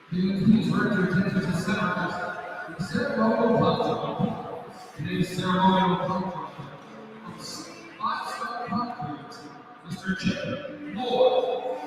Please turn your attention to center. The ceremonial punch. Today's ceremonial punch of 5-star concrete, Mr. Chip Moore.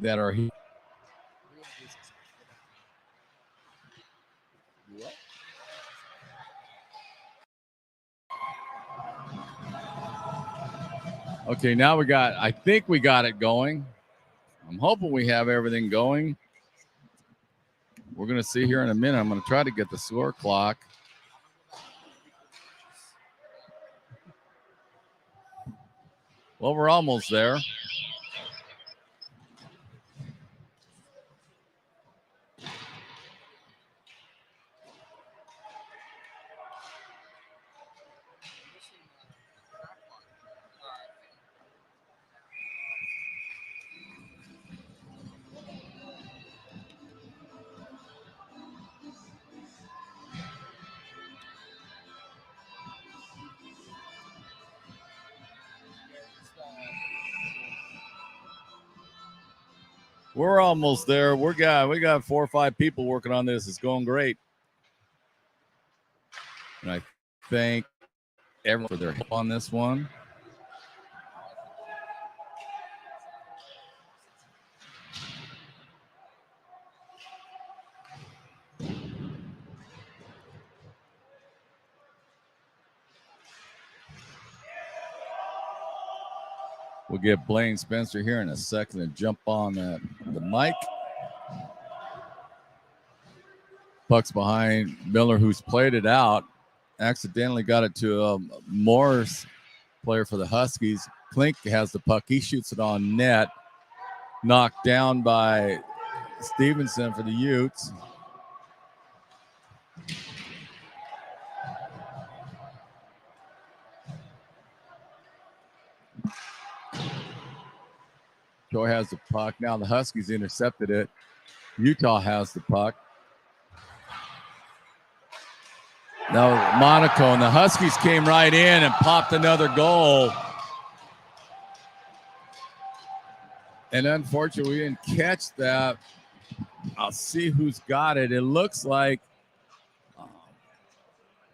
that are here. Okay, now I think we got it going. I'm hoping we have everything going. We're going to see here in a minute. I'm going to try to get the score clock. Well, we're almost there. We're almost there. We got 4 or 5 people working on this. It's going great. And I thank everyone for their help on this one. We'll get Blaine Spencer here in a second to jump on the mic. Puck's behind Miller, who's played it out. Accidentally got it to Morris, player for the Huskies. Klink has the puck. He shoots it on net. Knocked down by Stevenson for the Utes. Troy has the puck. Now the Huskies intercepted it. Utah has the puck. Now Monaco and the Huskies came right in and popped another goal. And unfortunately, we didn't catch that. I'll see who's got it. It looks like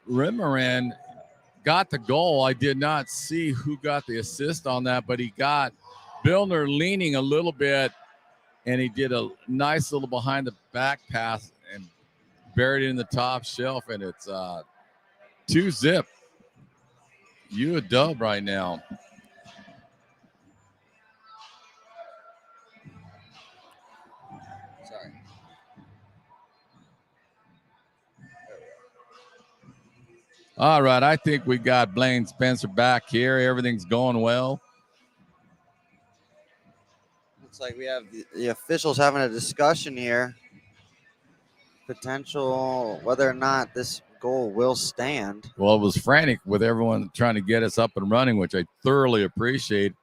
Rimmerin got the goal. I did not see who got the assist on that, but he got Billner leaning a little bit, and he did a nice little behind the back pass and buried it in the top shelf, and it's 2-0. You a dub right now. Sorry. All right, I think we got Blaine Spencer back here. Everything's going well. Looks like we have the officials having a discussion here. Potential whether or not this goal will stand. Well, it was frantic with everyone trying to get us up and running, which I thoroughly appreciate.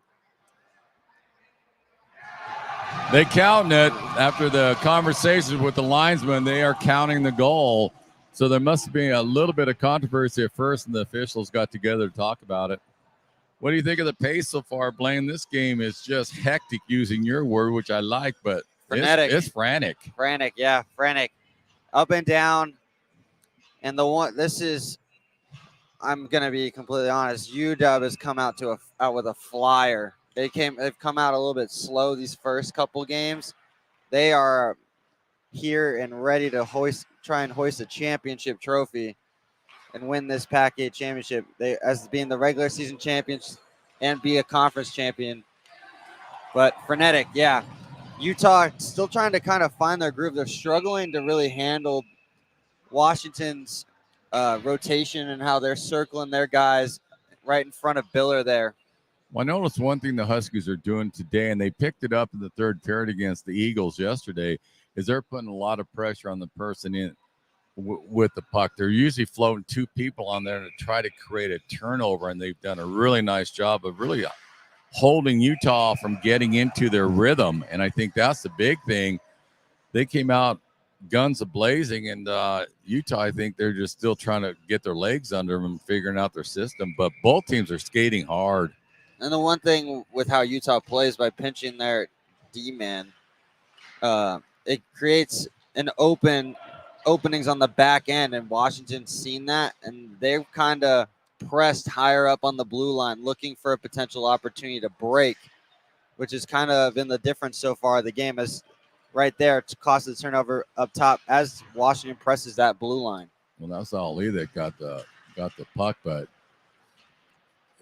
They count it after the conversations with the linesman. They are counting the goal. So there must be a little bit of controversy at first, and the officials got together to talk about it. What do you think of the pace so far, Blaine? This game is just hectic, using your word, which I like, but Frenetic. It's frantic. Frantic, yeah, frantic. Up and down. And I'm gonna be completely honest. UW has come out with a flyer. They've come out a little bit slow these first couple games. They are here and ready to try and hoist a championship trophy and win this PAC8 championship. They as being the regular season champions and be a conference champion. But frenetic, yeah. Utah still trying to kind of find their groove. They're struggling to really handle Washington's rotation and how they're circling their guys right in front of Biller there. Well, I noticed one thing the Huskies are doing today, and they picked it up in the third period against the Eagles yesterday, is they're putting a lot of pressure on the person in with the puck. They're usually floating 2 people on there to try to create a turnover, and they've done a really nice job of really holding Utah from getting into their rhythm. And I think that's the big thing. They came out guns a-blazing, and Utah, I think they're just still trying to get their legs under them and figuring out their system. But both teams are skating hard. And the one thing with how Utah plays by pinching their D-man, it creates an openings on the back end, and Washington's seen that, and they've kind of pressed higher up on the blue line, looking for a potential opportunity to break which has kind of been the difference so far of the game. As right there, it's cost the turnover up top as Washington presses that blue line. Well, that's Ali that got the puck, but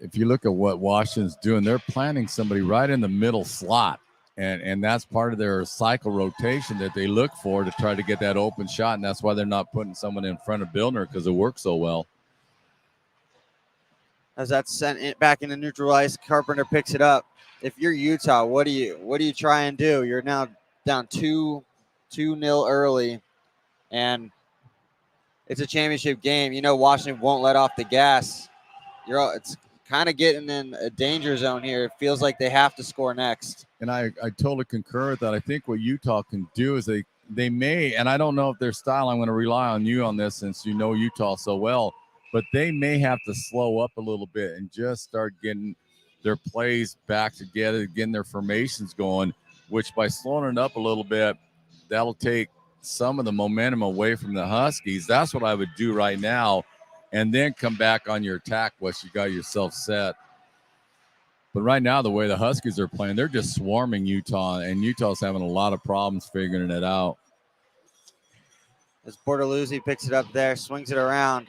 if you look at what Washington's doing, they're planting somebody right in the middle slot. And that's part of their cycle rotation that they look for to try to get that open shot. And that's why they're not putting someone in front of Billner, because it works so well. As that's sent back into neutral ice, Carpenter picks it up. If you're Utah, what do you try and do? You're now down 2-0 early, and it's a championship game. You know Washington won't let off the gas. It's kind of getting in a danger zone here. It feels like they have to score next. And I totally concur with that. I think what Utah can do is they may, and I don't know if their style, I'm going to rely on you on this since you know Utah so well, but they may have to slow up a little bit and just start getting their plays back together, getting their formations going, which by slowing it up a little bit, that'll take some of the momentum away from the Huskies. That's what I would do right now, and then come back on your attack once you got yourself set. But right now, the way the Huskies are playing, they're just swarming Utah, and Utah's having a lot of problems figuring it out. As Bortoluzzi picks it up there, swings it around.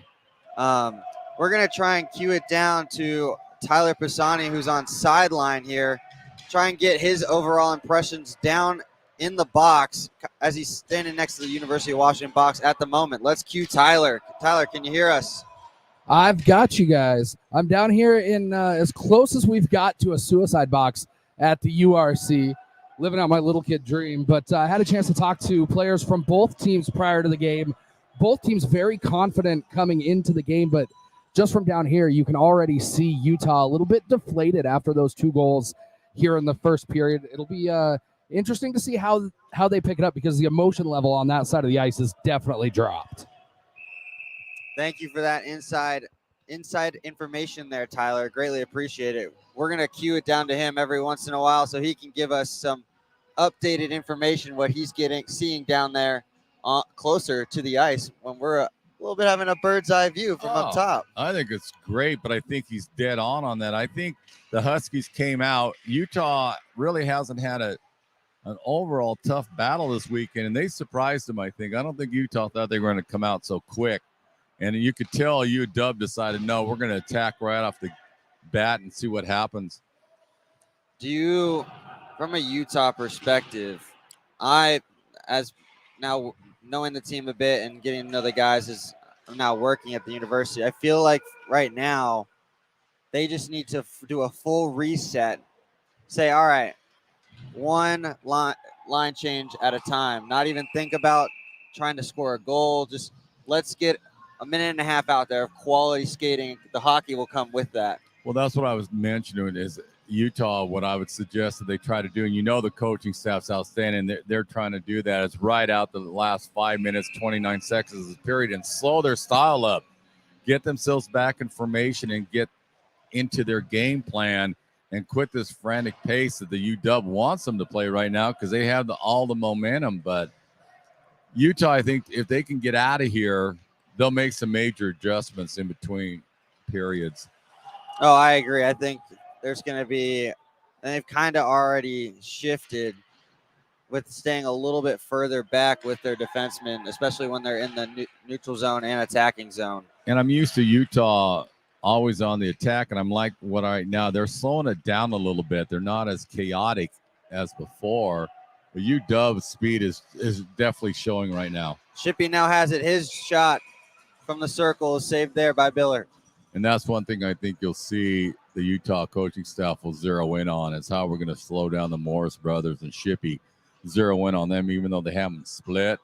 We're going to try and cue it down to Tyler Pisani, who's on sideline here. Try and get his overall impressions down in the box as he's standing next to the University of Washington box at the moment. Let's cue Tyler. Tyler, can you hear us? I've got you guys. I'm down here in as close as we've got to a suicide box at the URC, living out my little kid dream. But I had a chance to talk to players from both teams prior to the game. Both teams very confident coming into the game, but just from down here, you can already see Utah a little bit deflated after those 2 goals here in the first period. It'll be interesting to see how they pick it up, because the emotion level on that side of the ice is definitely dropped. Thank you for that inside information there, Tyler. Greatly appreciate it. We're going to cue it down to him every once in a while so he can give us some updated information, what he's seeing down there closer to the ice when we're a little bit having a bird's eye view from up top. I think it's great, but I think he's dead on that. I think the Huskies came out. Utah really hasn't had an overall tough battle this weekend, and they surprised them, I think. I don't think Utah thought they were going to come out so quick. And you could tell UW decided, no, we're going to attack right off the bat and see what happens. Do you, from a Utah perspective, as now knowing the team a bit and getting to know the guys is now working at the university, I feel like right now they just need to do a full reset. Say, all right, one line change at a time. Not even think about trying to score a goal. Just let's get a minute and a half out there of quality skating. The hockey will come with that. Well, that's what I was mentioning is Utah, what I would suggest that they try to do, and the coaching staff's outstanding, they're trying to do that, is ride out the last 5 minutes, 29 seconds of the period and slow their style up, get themselves back in formation and get into their game plan and quit this frantic pace that the UW wants them to play right now, because they have all the momentum. But Utah, I think if they can get out of here, they'll make some major adjustments in between periods. Oh, I agree. I think there's going to be, and they've kind of already shifted with staying a little bit further back with their defensemen, especially when they're in the neutral zone and attacking zone. And I'm used to Utah always on the attack, and I'm like what right now. They're slowing it down a little bit. They're not as chaotic as before. But UW's speed is definitely showing right now. Shippey now has it. His shot from the circle is saved there by Biller. And that's one thing I think you'll see the Utah coaching staff will zero in on, is how we're going to slow down the Morris brothers and Shippey, zero in on them, even though they haven't split.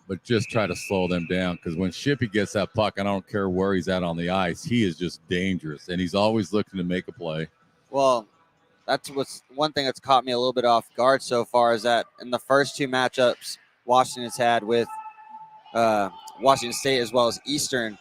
But just try to slow them down, because when Shippey gets that puck, I don't care where he's at on the ice, he is just dangerous, and he's always looking to make a play. Well, that's what's one thing that's caught me a little bit off guard so far, is that in the first 2 matchups Washington's had with Washington State as well as Eastern,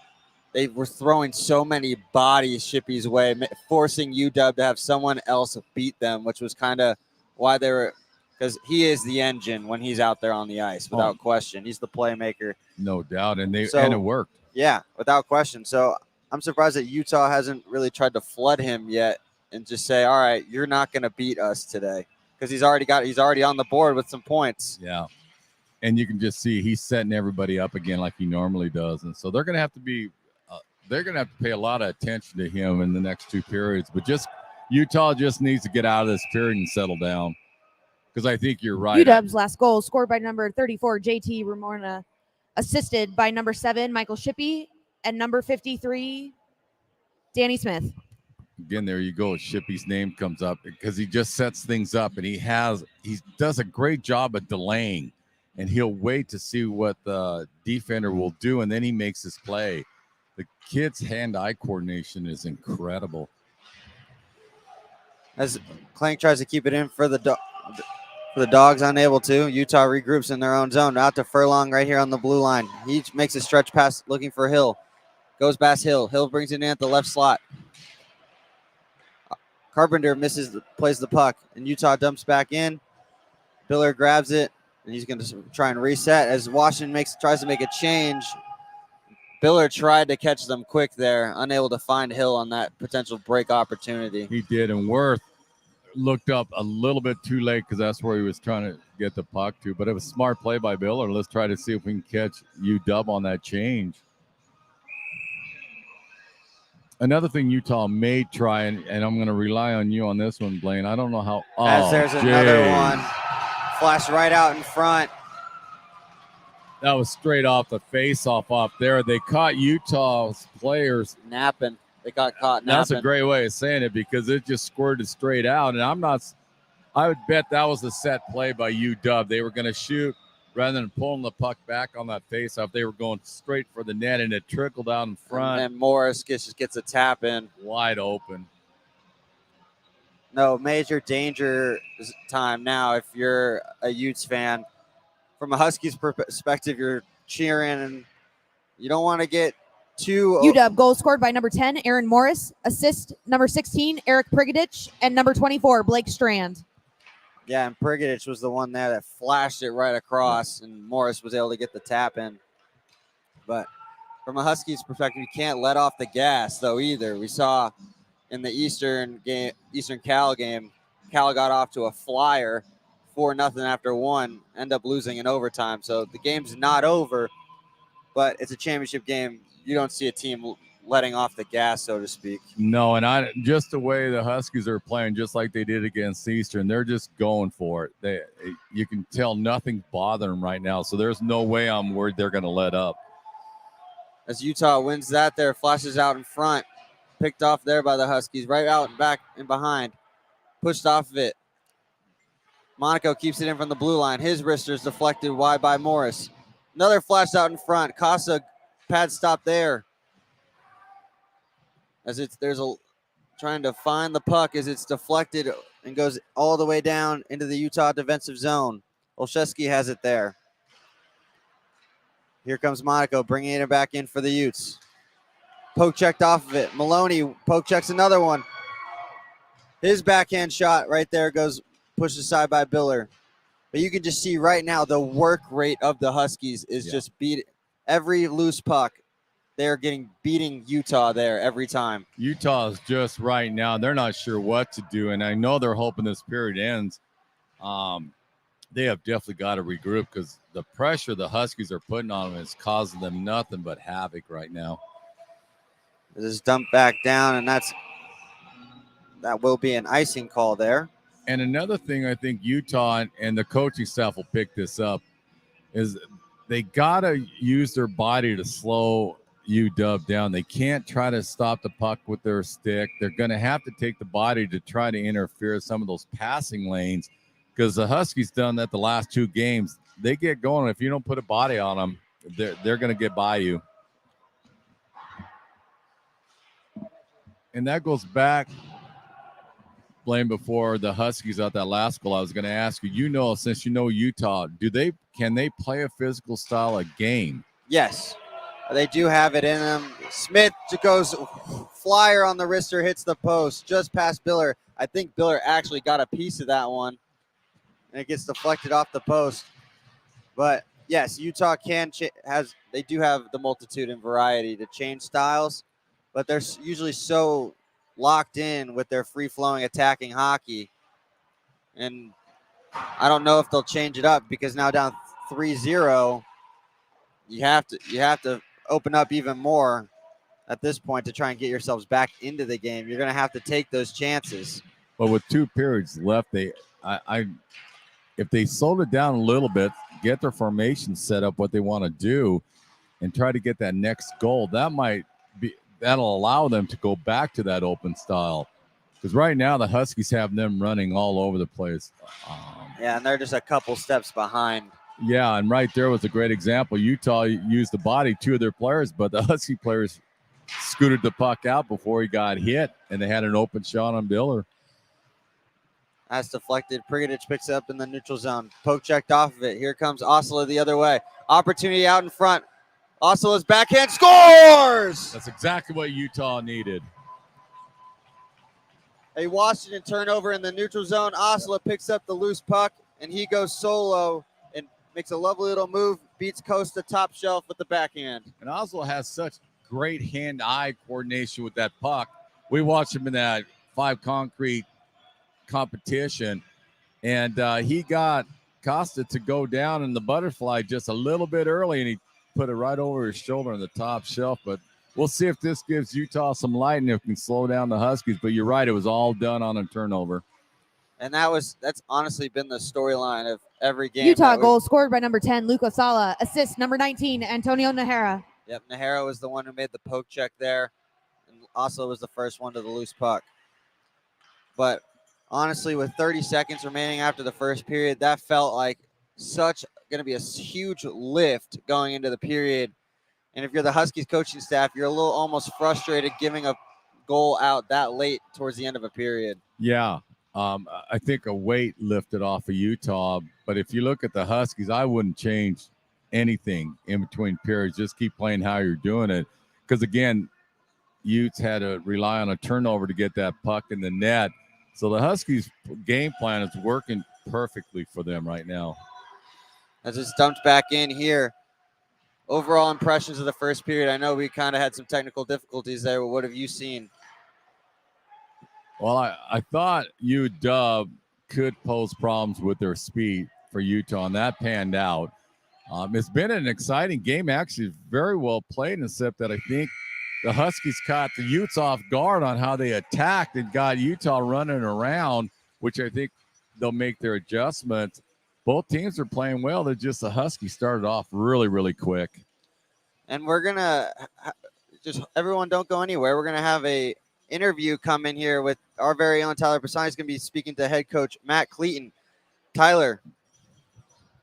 they were throwing so many bodies Shippey's way, forcing UW to have someone else beat them, which was kind of why they were, because he is the engine when he's out there on the ice, without question. He's the playmaker. No doubt, and it worked. Yeah, without question. So I'm surprised that Utah hasn't really tried to flood him yet and just say, all right, you're not going to beat us today, because he's already on the board with some points. Yeah. And you can just see he's setting everybody up again like he normally does. And so they're going to have to be they're going to have to pay a lot of attention to him in the next 2 periods. But just Utah just needs to get out of this period and settle down, because I think you're right. UW's last goal scored by number 34, JT Ramona, assisted by number 7, Michael Shippey, and number 53, Danny Smith. Again, there you go. Shippey's name comes up because he just sets things up, and he does a great job at delaying, and he'll wait to see what the defender will do, and then he makes his play. The kid's hand-eye coordination is incredible. As Clank tries to keep it in for the Dogs, unable to. Utah regroups in their own zone. Out to Furlong right here on the blue line. He makes a stretch pass looking for Hill. Goes past Hill. Hill brings it in at the left slot. Carpenter plays the puck, and Utah dumps back in. Biller grabs it, and he's going to try and reset as Washington tries to make a change. Biller tried to catch them quick there, unable to find Hill on that potential break opportunity. He did, and Worth looked up a little bit too late because that's where he was trying to get the puck to. But it was a smart play by Biller. Let's try to see if we can catch UW on that change. Another thing Utah may try, and I'm going to rely on you on this one, Blaine. I don't know how. As there's another one. Flash right out in front. That was straight off the face-off up there. They caught Utah's players napping. They got caught napping. That's a great way of saying it, because it just squirted straight out. And I would bet that was a set play by UW. They were going to shoot rather than pulling the puck back on that face-off. They were going straight for the net, and it trickled out in front. And Morris just gets a tap in. Wide open. No, major danger time now if you're a Utes fan. From a Huskies perspective, you're cheering, and you don't want to get too... UW goal scored by number 10, Aaron Morris. Assist number 16, Eric Prigadich, and number 24, Blake Strand. Yeah, and Prigadich was the one there that flashed it right across, and Morris was able to get the tap in. But from a Huskies perspective, you can't let off the gas, though, either. We saw in the Eastern Cal game, Cal got off to a flyer, 4-0 after 1, end up losing in overtime. So the game's not over, but it's a championship game. You don't see a team letting off the gas, so to speak. No, and just the way the Huskies are playing, just like they did against Eastern, they're just going for it. You can tell nothing's bothering them right now, so there's no way I'm worried they're going to let up. As Utah wins that there, flashes out in front, picked off there by the Huskies, right out and back and behind, pushed off of it. Monaco keeps it in from the blue line. His wrister's deflected wide by Morris. Another flash out in front. Casa pad stop there. As trying to find the puck as it's deflected and goes all the way down into the Utah defensive zone. Olszewski has it there. Here comes Monaco bringing it back in for the Utes. Poke checked off of it. Maloney poke checks another one. His backhand shot right there goes pushed aside by Biller. But you can just see right now the work rate of the Huskies is just beat every loose puck. They're beating Utah there every time. Utah is just right now, they're not sure what to do, and I know they're hoping this period ends. They have definitely got to regroup, because the pressure the Huskies are putting on them is causing them nothing but havoc right now. This is dumped back down, and that will be an icing call there. And another thing I think Utah and the coaching staff will pick this up is they got to use their body to slow UW down. They can't try to stop the puck with their stick. They're going to have to take the body to try to interfere some of those passing lanes, because the Huskies done that the last 2 games. They get going. If you don't put a body on them, they're going to get by you. And that goes back, Blaine, before the Huskies out that last goal. I was going to ask you, since you know Utah, can they play a physical style of game? Yes, they do have it in them. Smith goes flyer on the wrister, hits the post just past Biller. I think Biller actually got a piece of that one, and it gets deflected off the post. But yes, Utah they do have the multitude and variety to change styles, but they're usually so locked in with their free-flowing attacking hockey. And I don't know if they'll change it up because now down 3-0, you have to open up even more at this point to try and get yourselves back into the game. You're going to have to take those chances. But with 2 periods left, if they slowed it down a little bit, get their formation set up what they want to do, and try to get that next goal, that'll allow them to go back to that open style. Because right now the Huskies have them running all over the place. Yeah, and they're just a couple steps behind. Yeah, and right there was a great example. Utah used the body, 2 of their players, but the Husky players scooted the puck out before he got hit, and they had an open shot on Biller. That's deflected. Prigadich picks it up in the neutral zone. Poke checked off of it. Here comes Osula the other way. Opportunity out in front. Osula's backhand scores! That's exactly what Utah needed. A Washington turnover in the neutral zone. Osula picks up the loose puck, and he goes solo and makes a lovely little move, beats Costa top shelf with the backhand. And Oslo has such great hand-eye coordination with that puck. We watched him in that 5 concrete competition, and he got Costa to go down in the butterfly just a little bit early, and he put it right over his shoulder on the top shelf. But we'll see if this gives Utah some light and if it can slow down the Huskies. But you're right, it was all done on a turnover. And that's honestly been the storyline of every game. Utah goal scored by number 10, Luca Sala. Assist number 19, Antonio Najera. Yep, Najera was the one who made the poke check there. And also was the first one to the loose puck. But honestly, with 30 seconds remaining after the first period, that felt like going to be a huge lift going into the period. And if you're the Huskies coaching staff, you're a little almost frustrated giving a goal out that late towards the end of a period. Yeah. I think a weight lifted off of Utah, but if you look at the Huskies, I wouldn't change anything in between periods. Just keep playing how you're doing it. Because, again, Utes had to rely on a turnover to get that puck in the net. So the Huskies' game plan is working perfectly for them right now. As it's dumped back in here. Overall impressions of the first period. I know we kind of had some technical difficulties there, but what have you seen? Well, I thought UW could pose problems with their speed for Utah, and that panned out. It's been an exciting game, actually very well played, except that I think the Huskies caught the Utes off guard on how they attacked and got Utah running around, which I think they'll make their adjustments. Both teams are playing well. They're just the Huskies started off really, really quick. And we're going to just everyone don't go anywhere. We're going to have a interview come in here with our very own Tyler Pisani. Is going to be speaking to head coach Matt Cleaton. Tyler.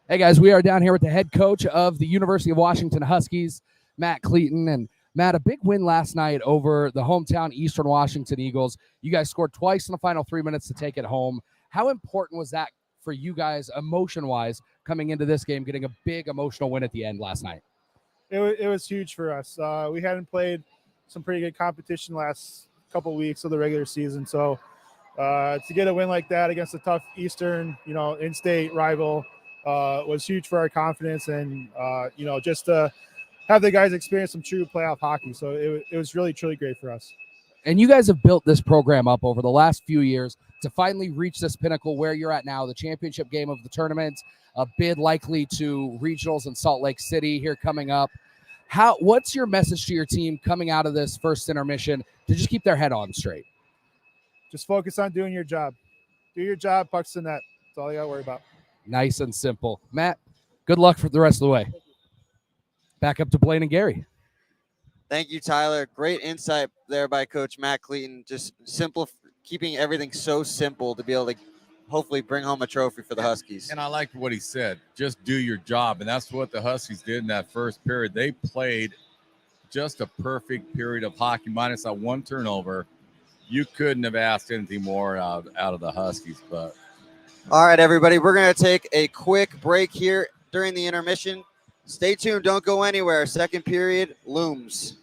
Hey, guys, we are down here with the head coach of the University of Washington Huskies, Matt Cleaton. And, Matt, a big win last night over the hometown Eastern Washington Eagles. You guys scored twice in the final 3 minutes to take it home. How important was that for you guys emotion-wise coming into this game, getting a big emotional win at the end last night? It was huge for us. We hadn't played some pretty good competition last couple weeks of the regular season. So to get a win like that against a tough Eastern, in-state rival was huge for our confidence and, just to have the guys experience some true playoff hockey. So it was really, truly great for us. And you guys have built this program up over the last few years to finally reach this pinnacle where you're at now, the championship game of the tournament, a bid likely to regionals in Salt Lake City here coming up. What's your message to your team coming out of this first intermission to just keep their head on straight? Just focus on doing your job. Do your job, pucks in net. That's all you got to worry about. Nice and simple. Matt, good luck for the rest of the way. Back up to Blaine and Gary. Thank you, Tyler. Great insight there by Coach Matt Cleaton. Just simple, keeping everything so simple to be able to hopefully bring home a trophy for the Huskies. And I liked what he said. Just do your job. And that's what the Huskies did in that first period. They played just a perfect period of hockey, minus that one turnover. You couldn't have asked anything more out of the Huskies. But all right, everybody, we're going to take a quick break here during the intermission. Stay tuned. Don't go anywhere. Second period looms.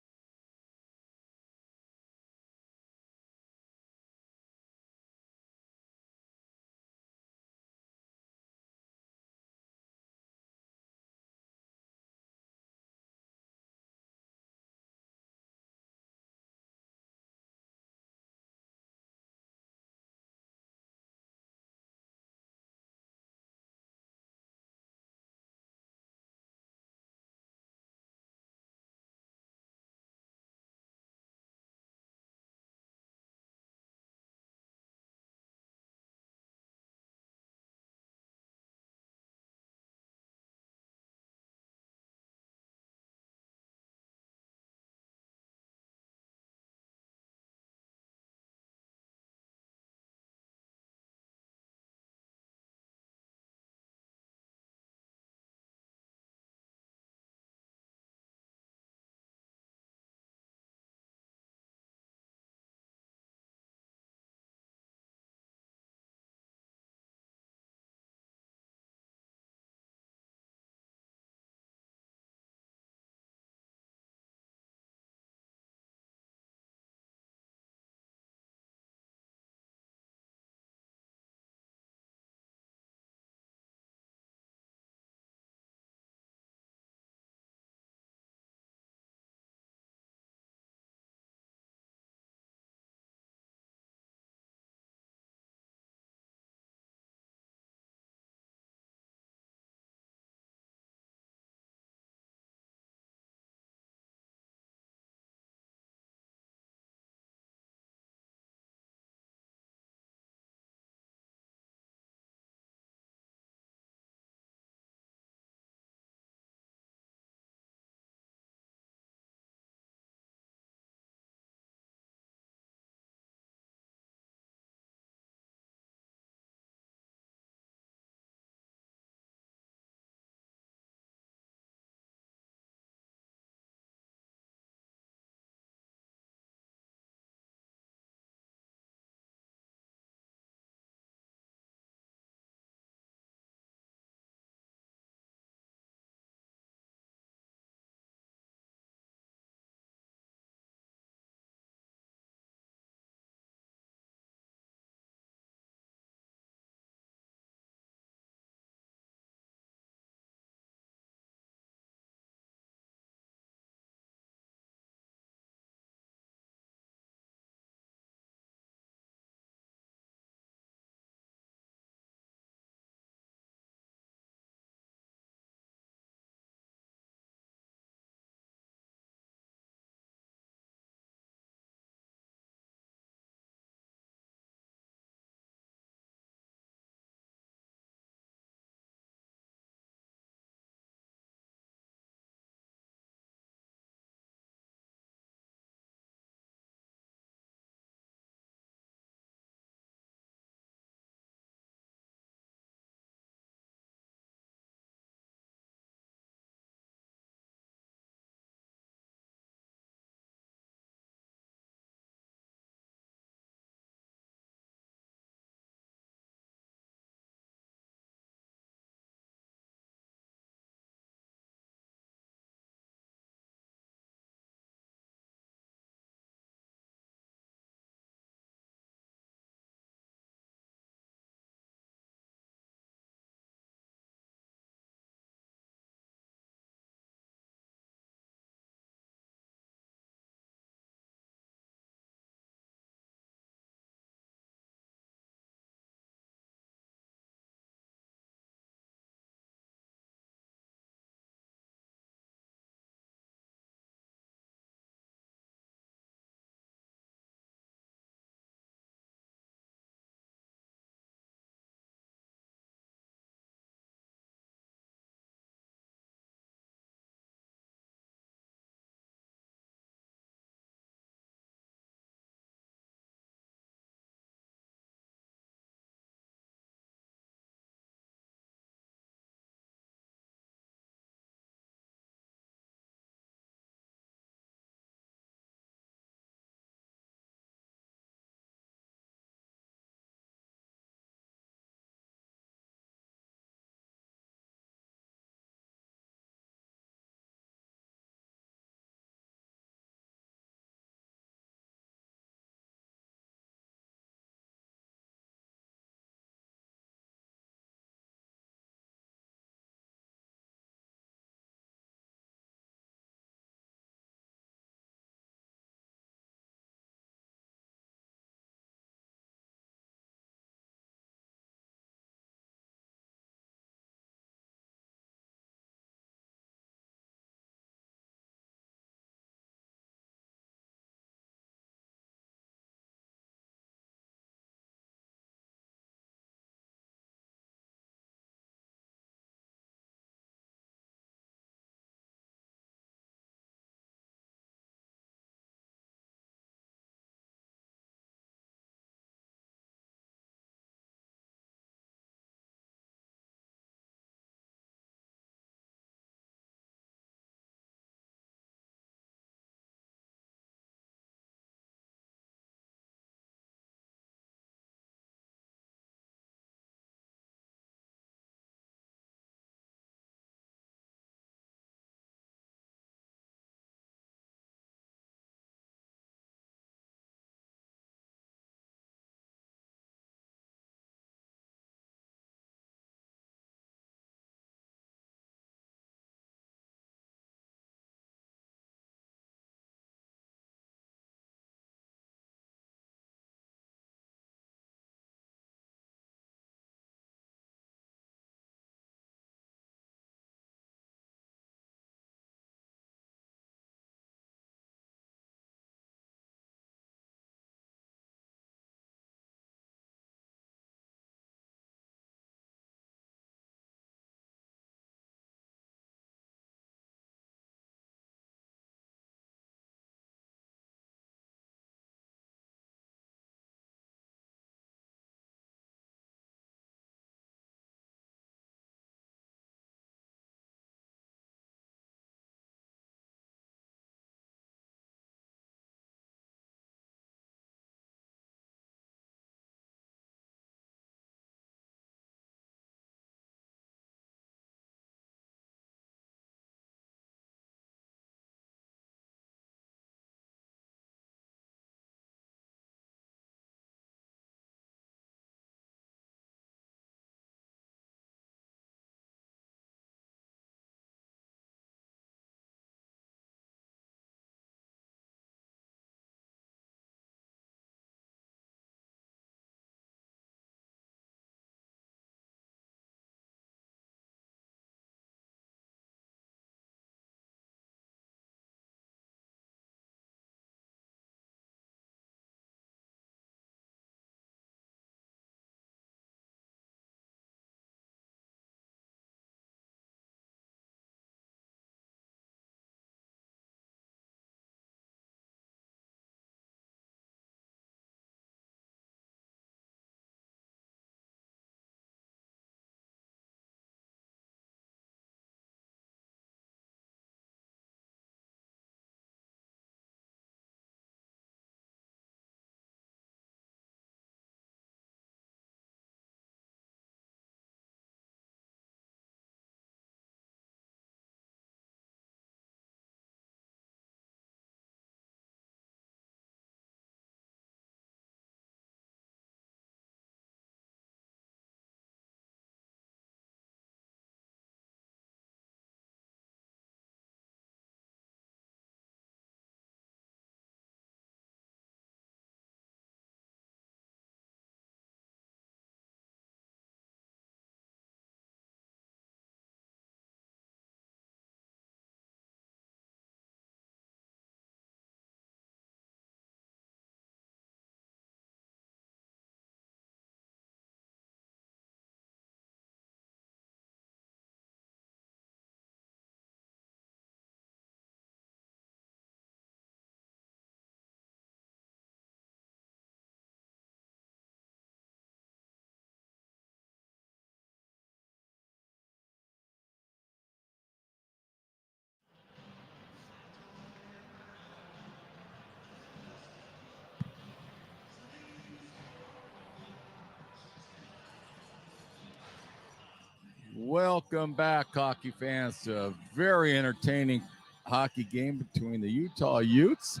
Welcome back, hockey fans, to a very entertaining hockey game between the Utah Utes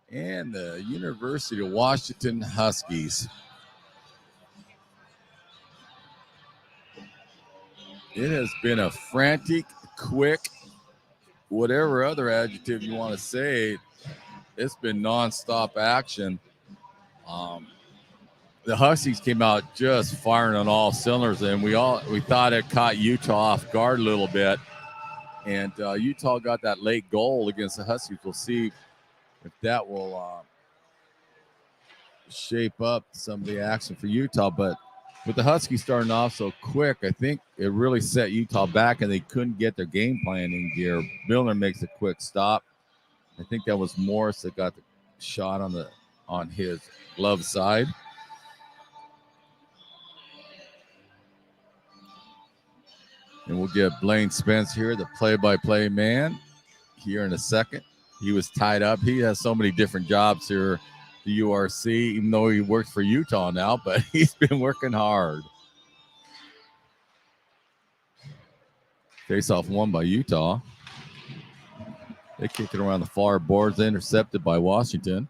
and the University of Washington Huskies. It has been a frantic, quick, whatever other adjective you want to say. It's been nonstop action. The Huskies came out just firing on all cylinders, and we thought it caught Utah off guard a little bit. And Utah got that late goal against the Huskies. We'll see if that will shape up some of the action for Utah. But with the Huskies starting off so quick, I think it really set Utah back, and they couldn't get their game plan in gear. Milner makes a quick stop. I think that was Morris that got the shot on his glove side. And we'll get Blaine Spence here, the play-by-play man, here in a second. He was tied up. He has so many different jobs here at the URC, even though he works for Utah now, but he's been working hard. Face-off won by Utah. They kick it around the far boards, intercepted by Washington.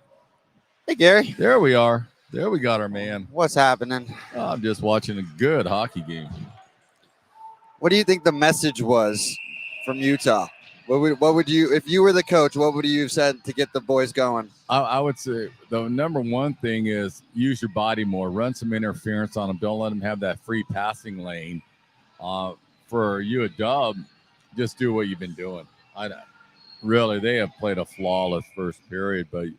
Hey, Gary. There we are. There we got our man. What's happening? I'm just watching a good hockey game. What do you think the message was from Utah? What would you, if you were the coach, what would you have said to get the boys going? I would say the number one thing is use your body more. Run some interference on them. Don't let them have that free passing lane. For you, a dub, just do what you've been doing. Really, they have played a flawless first period, but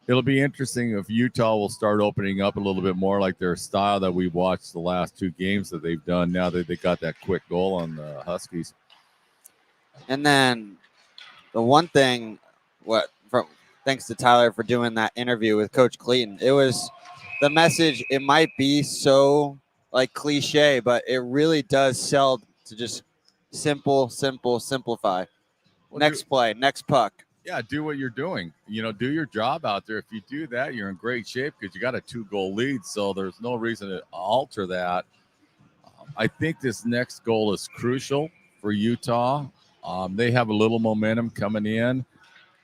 it'll be interesting if Utah will start opening up a little bit more like their style that we've watched the last two games that they've done now that they got that quick goal on the Huskies. And then the one thing, thanks to Tyler for doing that interview with Coach Clayton, it was the message. It might be so like cliche, but it really does sell to just simplify. Well, Next play, next puck. Yeah, do what you're doing. Do your job out there. If you do that, you're in great shape because you got a 2-goal lead. So there's no reason to alter that. I think this next goal is crucial for Utah. They have a little momentum coming in,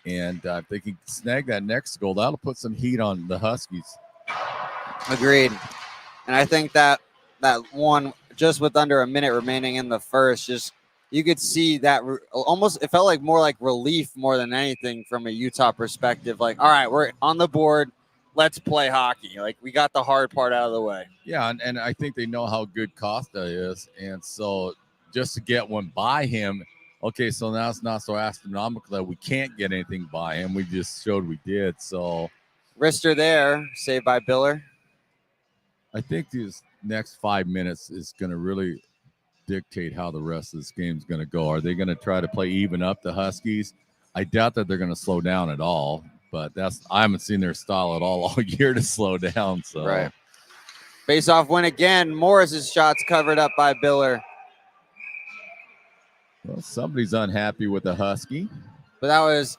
and if they can snag that next goal, that'll put some heat on the Huskies. Agreed. And I think that one, just with under a minute remaining in the first, just you could see that almost it felt like more like relief more than anything from a Utah perspective. Like, all right, we're on the board. Let's play hockey. Like, we got the hard part out of the way. Yeah, and I think they know how good Costa is. And so just to get one by him, okay, so now it's not so astronomical that we can't get anything by him. We just showed we did. So wrister there, saved by Biller. I think these next 5 minutes is going to really dictate how the rest of this game is going to go. Are they going to try to play even up the Huskies? I doubt that they're going to slow down at all, but I haven't seen their style at all year to slow down. So right. Face-off win again. Morris's shot's covered up by Biller. Well, somebody's unhappy with the Husky. But that was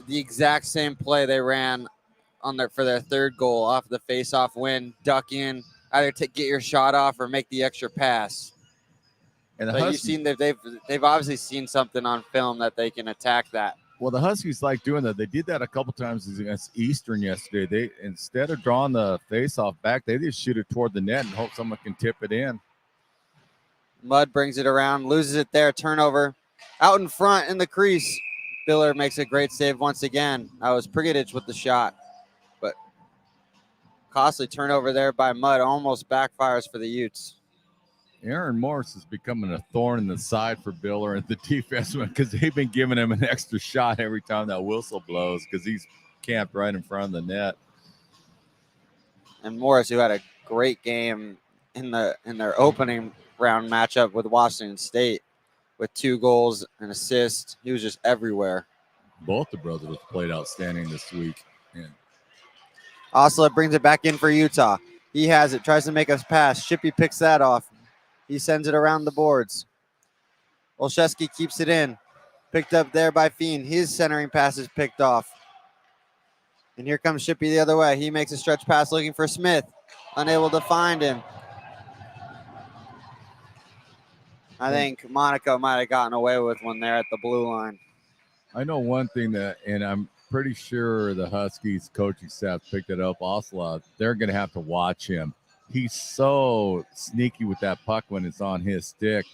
the exact same play they ran for their third goal off the face-off win. Duck in, either get your shot off or make the extra pass. And but you've seen that they've obviously seen something on film that they can attack that. Well, the Huskies like doing that. They did that a couple times against Eastern yesterday. They, instead of drawing the face-off back, they just shoot it toward the net and hope someone can tip it in. Mudd brings it around, loses it there, turnover. Out in front in the crease, Biller makes a great save once again. That was Prigidich with the shot. But costly turnover there by Mudd, almost backfires for the Utes. Aaron Morris is becoming a thorn in the side for Biller and the defense because they've been giving him an extra shot every time that whistle blows because he's camped right in front of the net. And Morris, who had a great game in their opening round matchup with Washington State with 2 goals and assists. He was just everywhere. Both the brothers played outstanding this week. And Osler brings it back in for Utah. He has it, tries to make us pass. Shippey picks that off. He sends it around the boards. Olszewski keeps it in. Picked up there by Fiend. His centering pass is picked off. And here comes Shippey the other way. He makes a stretch pass looking for Smith. Unable to find him. I think Monaco might have gotten away with one there at the blue line. I know one thing and I'm pretty sure the Huskies coaching staff picked it up. Ocelot, they're going to have to watch him. He's so sneaky with that puck when it's on his stick.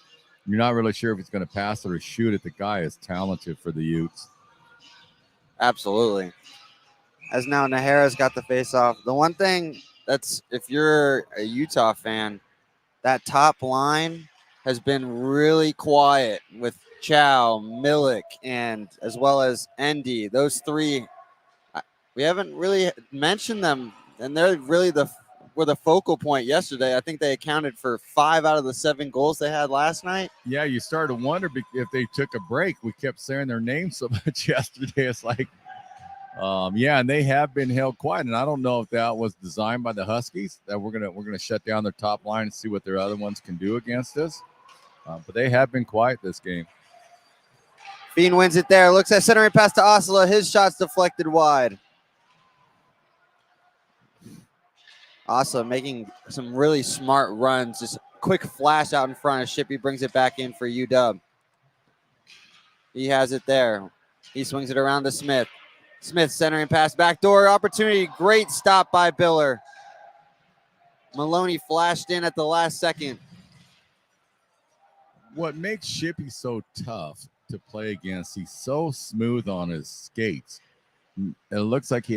You're not really sure if he's going to pass it or shoot it. The guy is talented for the Utes. Absolutely. As now Nahara's got the face-off. The one thing that's, if you're a Utah fan, that top line has been really quiet with Chow, Milik, and as well as Endy. Those three, we haven't really mentioned them, and they're really were the focal point yesterday. I think they accounted for 5 out of the 7 goals they had last night. Yeah, you started to wonder if they took a break. We kept saying their names so much yesterday. It's like, yeah, and they have been held quiet, and I don't know if that was designed by the Huskies that we're gonna shut down their top line and see what their other ones can do against us. But they have been quiet this game. Bean wins it there. Looks at centering pass to Oslo. His shot's deflected wide. Oslo making some really smart runs. Just quick flash out in front of Shippey. Brings it back in for UW. He has it there. He swings it around to Smith. Smith centering pass. Backdoor opportunity. Great stop by Biller. Maloney flashed in at the last second. What makes Shippey so tough to play against, he's so smooth on his skates. It looks like he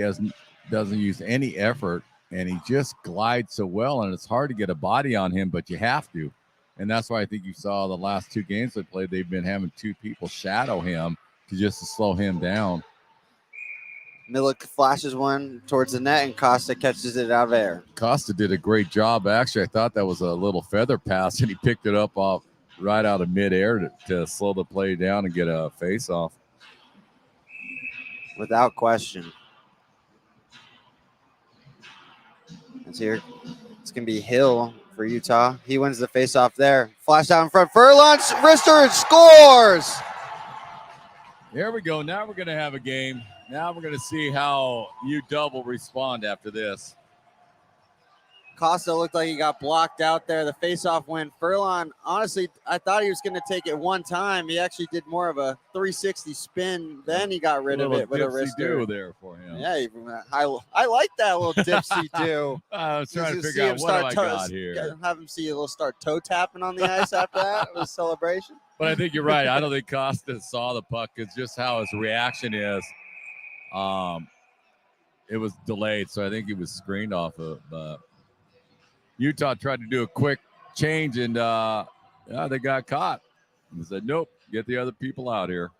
doesn't use any effort, and he just glides so well, and it's hard to get a body on him, but you have to. And that's why I think you saw the last 2 games they played, they've been having 2 people shadow him to slow him down. Milik flashes one towards the net, and Costa catches it out of air. Costa did a great job. Actually, I thought that was a little feather pass, and he picked it up off right out of midair to slow the play down and get a face-off. Without question. It's here. It's going to be Hill for Utah. He wins the face-off there. Flash out in front. Furlong, wrister scores! There we go. Now we're going to have a game. Now we're going to see how UW will respond after this. Costa looked like he got blocked out there. The face-off win. Furlong, honestly, I thought he was going to take it one time. He actually did more of a 360 spin. Then he got rid of it with a wrister. There for him. Yeah, I like that little dipsy do. I was trying to figure out what I got here. Have him see a little start toe tapping on the ice after that. It was a celebration. But I think you're right. I don't think Costa saw the puck. It's just how his reaction is. It was delayed, so I think he was screened off of. Utah tried to do a quick change, and they got caught. And said, nope, get the other people out here.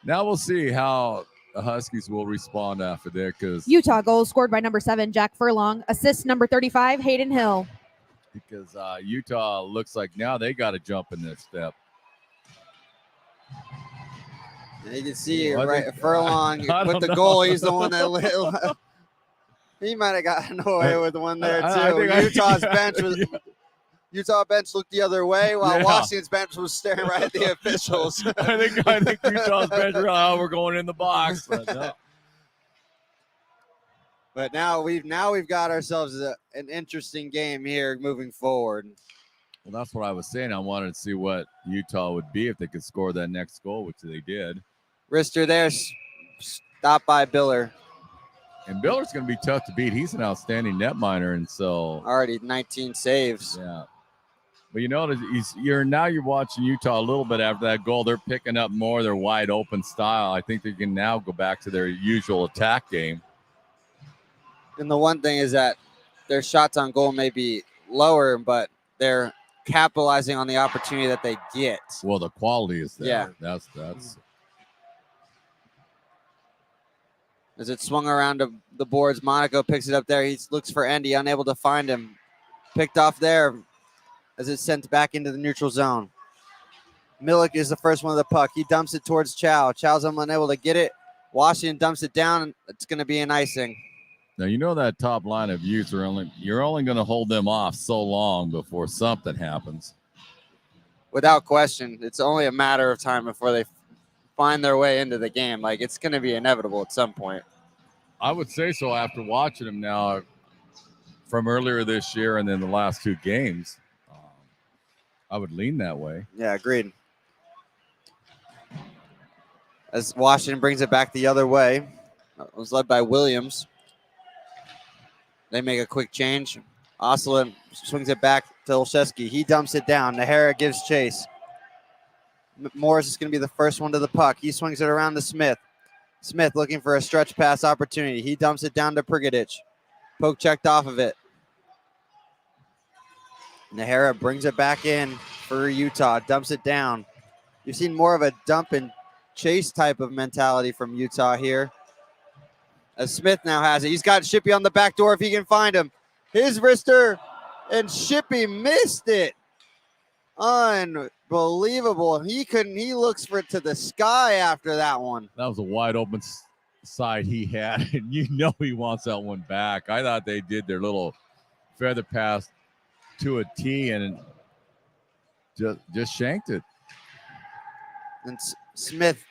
Now we'll see how the Huskies will respond after that. Because Utah goal scored by number 7, Jack Furlong. Assist number 35, Hayden Hill. Because Utah looks like now they got to jump in their step. You can see right, Furlong with the goal. He's the one that he might have gotten away with one there too. Utah bench looked the other way while Washington's bench was staring right at the officials. I think Utah's bench realized, we're going in the box. But now we've got ourselves an interesting game here moving forward. Well, that's what I was saying. I wanted to see what Utah would be if they could score that next goal, which they did. Wrister there, stopped by Biller. And Biller's going to be tough to beat. He's an outstanding netminder, and so already 19 saves. Yeah, but you're watching Utah a little bit after that goal. They're picking up more of their wide open style. I think they can now go back to their usual attack game. And the one thing is that their shots on goal may be lower, but they're capitalizing on the opportunity that they get. Well, the quality is there. Yeah, that's. As it swung around to the boards, Monaco picks it up there. He looks for Endy, unable to find him. Picked off there as it's sent back into the neutral zone. Milik is the first one of the puck. He dumps it towards Chow. Chow's unable to get it. Washington dumps it down. It's going to be an icing. Now, that top line of Utes you're only going to hold them off so long before something happens. Without question. It's only a matter of time before they find their way into the game. Like, it's going to be inevitable at some point. I would say so after watching them now from earlier this year and then the last 2 games. I would lean that way. Yeah, agreed. As Washington brings it back the other way. It was led by Williams. They make a quick change. Osler swings it back to Olszewski. He dumps it down. Nahara gives chase. Morris is going to be the first one to the puck. He swings it around to Smith. Smith looking for a stretch pass opportunity. He dumps it down to Prigadich. Poke checked off of it. Nahara brings it back in for Utah. Dumps it down. You've seen more of a dump and chase type of mentality from Utah here. As Smith now has it. He's got Shippey on the back door if he can find him. His wrister, and Shippey missed it. Unbelievable. He looks for it to the sky after that one. That was a wide open side he had, and you know he wants that one back. I thought they did their little feather pass to a T and just shanked it. And Smith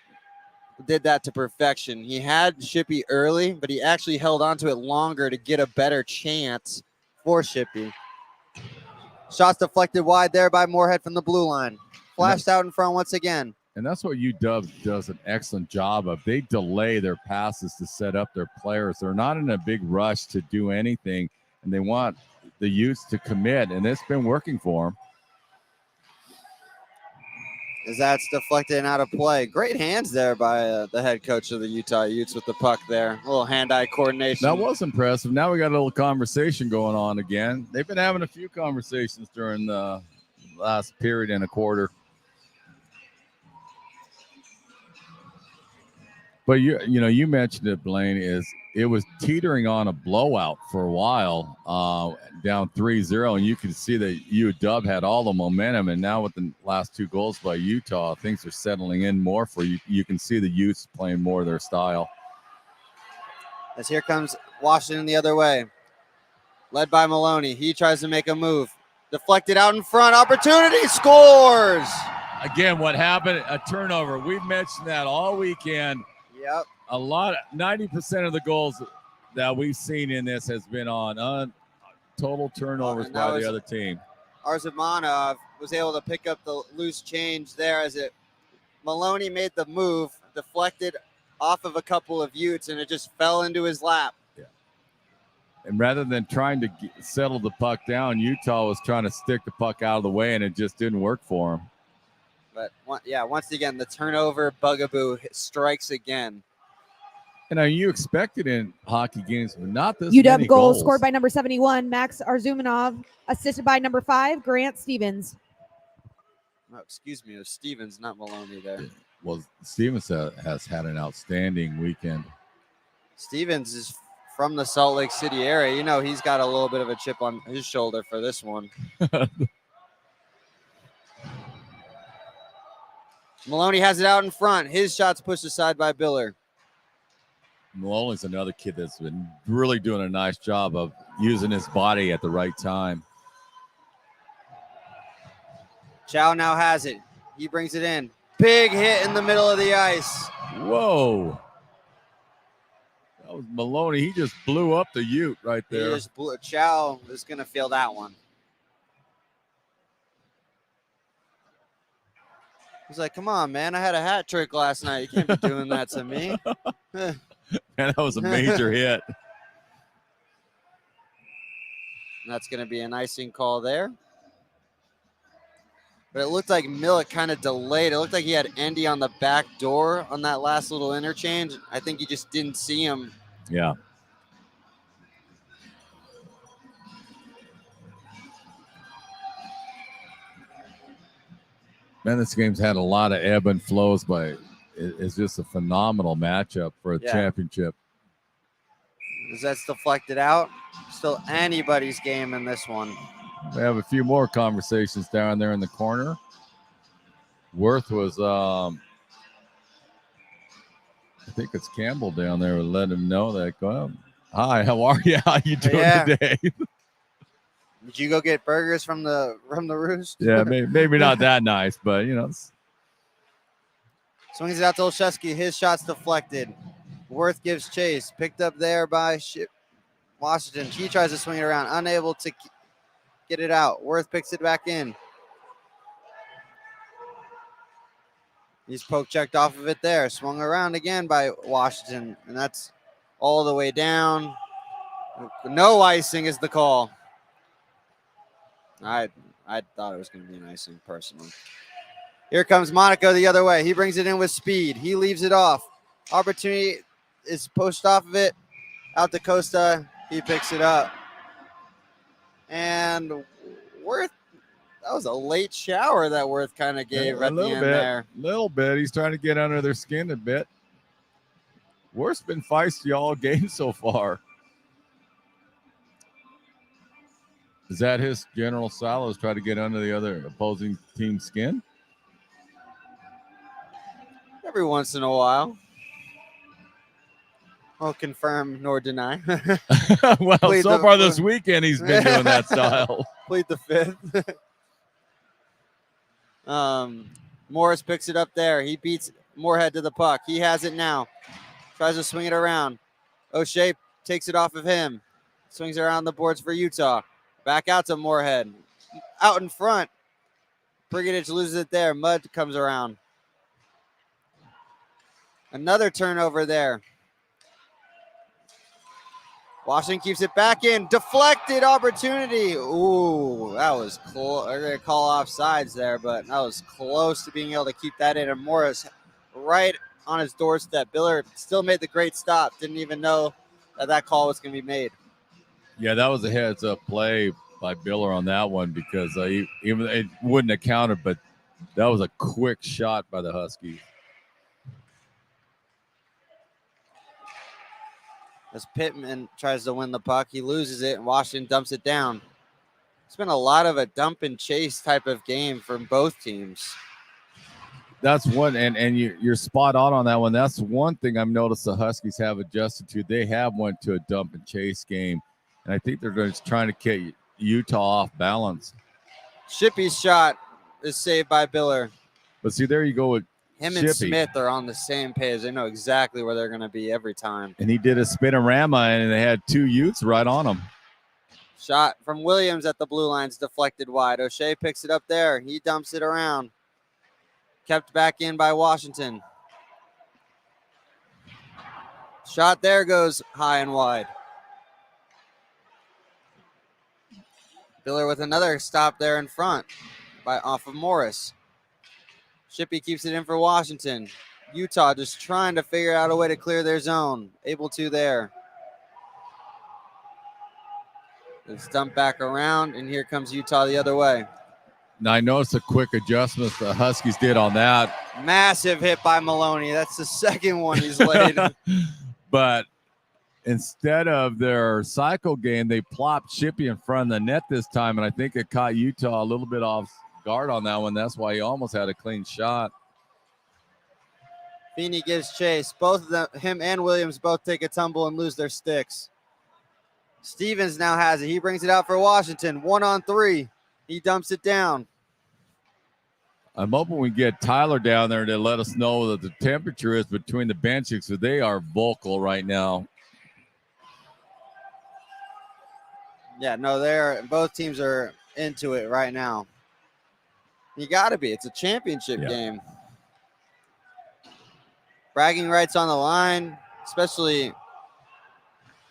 did that to perfection. He had Shippey early, but he actually held on to it longer to get a better chance for Shippey. Shots deflected wide there by Moorhead from the blue line. Flashed out in front once again. And that's what UW does an excellent job of. They delay their passes to set up their players. They're not in a big rush to do anything, and they want the Utes to commit, and it's been working for them. As that's deflected and out of play. Great hands there by the head coach of the Utah Utes with the puck there. A little hand-eye coordination. That was impressive. Now we got a little conversation going on again. They've been having a few conversations during the last period and a quarter. But you mentioned it, Blaine, it was teetering on a blowout for a while, down 3-0, and you could see that UW had all the momentum, and now with the last two goals by Utah, things are settling in more for you. You can see the Utes playing more of their style. As here comes Washington the other way, led by Maloney. He tries to make a move. Deflected out in front. Opportunity, scores! Again, what happened? A turnover. We've mentioned that all weekend. Yep. 90% of the goals that we've seen in this has been on total turnovers by the other team. Arzumanov was able to pick up the loose change there as Maloney made the move, deflected off of a couple of Utes, and it just fell into his lap. Yeah. And rather than trying to settle the puck down, Utah was trying to stick the puck out of the way, and it just didn't work for him. But once again, the turnover bugaboo strikes again. And you expect it in hockey games, but not this UW many goal goals. scored by number 71, Max Arzumanov, assisted by number 5, Grant Stevens. Oh, excuse me, it was Stevens, not Maloney there. Well, Stevens has had an outstanding weekend. Stevens is from the Salt Lake City area. You know, he's got a little bit of a chip on his shoulder for this one. Maloney has it out in front. His shot's pushed aside by Biller. Maloney's another kid that's been really doing a nice job of using his body at the right time. Chow now has it. He brings it in. Big hit in the middle of the ice. Whoa. That was Maloney. He just blew up the Ute right there. Chow is going to feel that one. He's like, come on, man. I had a hat trick last night. You can't be doing that to me. Man, that was a major hit. That's going to be an icing call there. But it looked like Millet kind of delayed. It looked like he had Endy on the back door on that last little interchange. I think he just didn't see him. Yeah. Man, this game's had a lot of ebb and flows, but it's just a phenomenal matchup for a championship. As that's deflected out, still anybody's game in this one. We have a few more conversations down there in the corner. Worth was, I think it's Campbell down there. We'll let him know that. Hi, how are you? How you doing today? Did you go get burgers from the Roost? Yeah, maybe not that nice, but you know. Swings it out to Olszewski. His shot's deflected. Worth gives chase. Picked up there by Washington. He tries to swing it around. Unable to get it out. Worth picks it back in. He's poke checked off of it there. Swung around again by Washington, and that's all the way down. No icing is the call. I thought it was going to be an icing personally. Here comes Monaco the other way. He brings it in with speed. He leaves it off. Opportunity is pushed off of it. Out to Costa. He picks it up. And Worth, that was a late shower that Worth kind of gave at the end there. A little bit. He's trying to get under their skin a bit. Worth's been feisty all game so far. Is that his general style, is try to get under the other opposing team's skin? Every once in a while. I'll confirm nor deny. Well, so far this weekend, he's been doing that style. Plead the fifth. Morris picks it up there. He beats Moorhead to the puck. He has it now. Tries to swing it around. O'Shea takes it off of him. Swings around the boards for Utah. Back out to Moorhead. Out in front. Brigadich loses it there. Mudd comes around. Another turnover there. Washington keeps it back in. Deflected opportunity. Ooh, that was close. They're going to call offsides there, but that was close to being able to keep that in. And Morris right on his doorstep. Biller still made the great stop. Didn't even know that call was going to be made. Yeah, that was a heads-up play by Biller on that one because even it wouldn't have counted, but that was a quick shot by the Huskies. As Pittman tries to win the puck, he loses it, and Washington dumps it down. It's been a lot of a dump and chase type of game from both teams. That's one, and you're spot on that one. That's one thing I've noticed the Huskies have adjusted to. They have went to a dump and chase game, and I think they're just trying to get Utah off balance. Shippey's shot is saved by Biller. But see, there you go with him Shippey. And Smith are on the same page. They know exactly where they're going to be every time. And he did a spinorama, and they had two Utes right on him. Shot from Williams at the blue line's deflected wide. O'Shea picks it up there. He dumps it around. Kept back in by Washington. Shot there goes high and wide. Biller with another stop there in front off of Morris. Shippey keeps it in for Washington. Utah just trying to figure out a way to clear their zone. Able to there. It's dumped back around, and here comes Utah the other way. Now, I noticed a quick adjustment the Huskies did on that. Massive hit by Maloney. That's the second one he's laid. But instead of their cycle game, they plopped Shippey in front of the net this time, and I think it caught Utah a little bit off guard on that one. That's why he almost had a clean shot. Feeney gives chase. Both of them, him and Williams, both take a tumble and lose their sticks. Stevens now has it. He brings it out for Washington. 1-on-3. He dumps it down. I'm hoping we get Tyler down there to let us know that the temperature is between the benches, so they are vocal right now. Yeah, no, both teams are into it right now. You got to be. It's a championship game. Bragging rights on the line, especially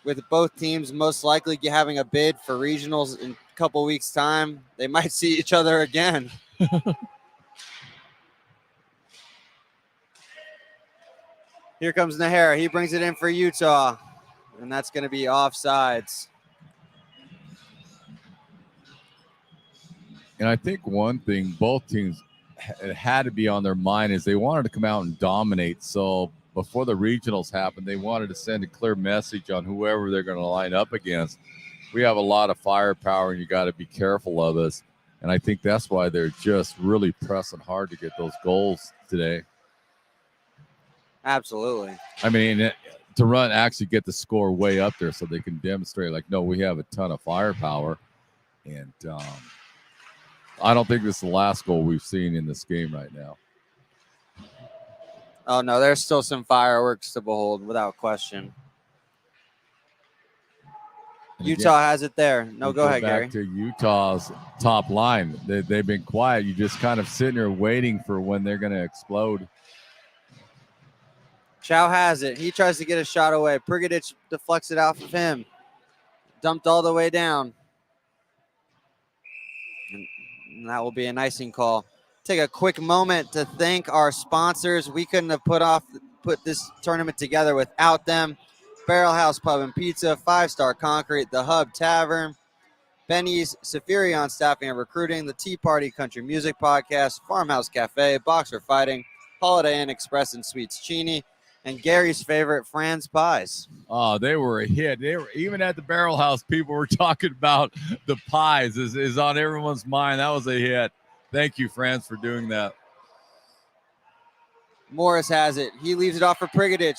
with both teams most likely having a bid for regionals in a couple weeks' time. They might see each other again. Here comes Nahara. He brings it in for Utah, and that's going to be offsides. And I think one thing both teams had to be on their mind is they wanted to come out and dominate. So before the regionals happened, they wanted to send a clear message on whoever they're going to line up against. We have a lot of firepower, and you got to be careful of us. And I think that's why they're just really pressing hard to get those goals today. Absolutely. I mean, to actually get the score way up there so they can demonstrate, like, no, we have a ton of firepower. And I don't think this is the last goal we've seen in this game right now. Oh, no, there's still some fireworks to behold, without question. And Utah has it there. No, go ahead, Gary. Back to Utah's top line. They've been quiet. You just kind of sitting there waiting for when they're going to explode. Chow has it. He tries to get a shot away. Prigodic deflects it off of him. Dumped all the way down. And that will be an icing call. Take a quick moment to thank our sponsors. We couldn't have put this tournament together without them. Barrel House Pub and Pizza, 5 Star Concrete, The Hub Tavern, Benny's, Saphirion Staffing and Recruiting, the Tea Party Country Music Podcast, Farmhouse Cafe, Boxer Fighting, Holiday Inn Express and Sweets Cheney, and Gary's favorite, Fran's Pies. Oh, they were a hit. They were even at the Barrel House. People were talking about the pies. Is on everyone's mind. That was a hit. Thank you, Franz, for doing that. Morris has it. He leaves it off for Prigodic.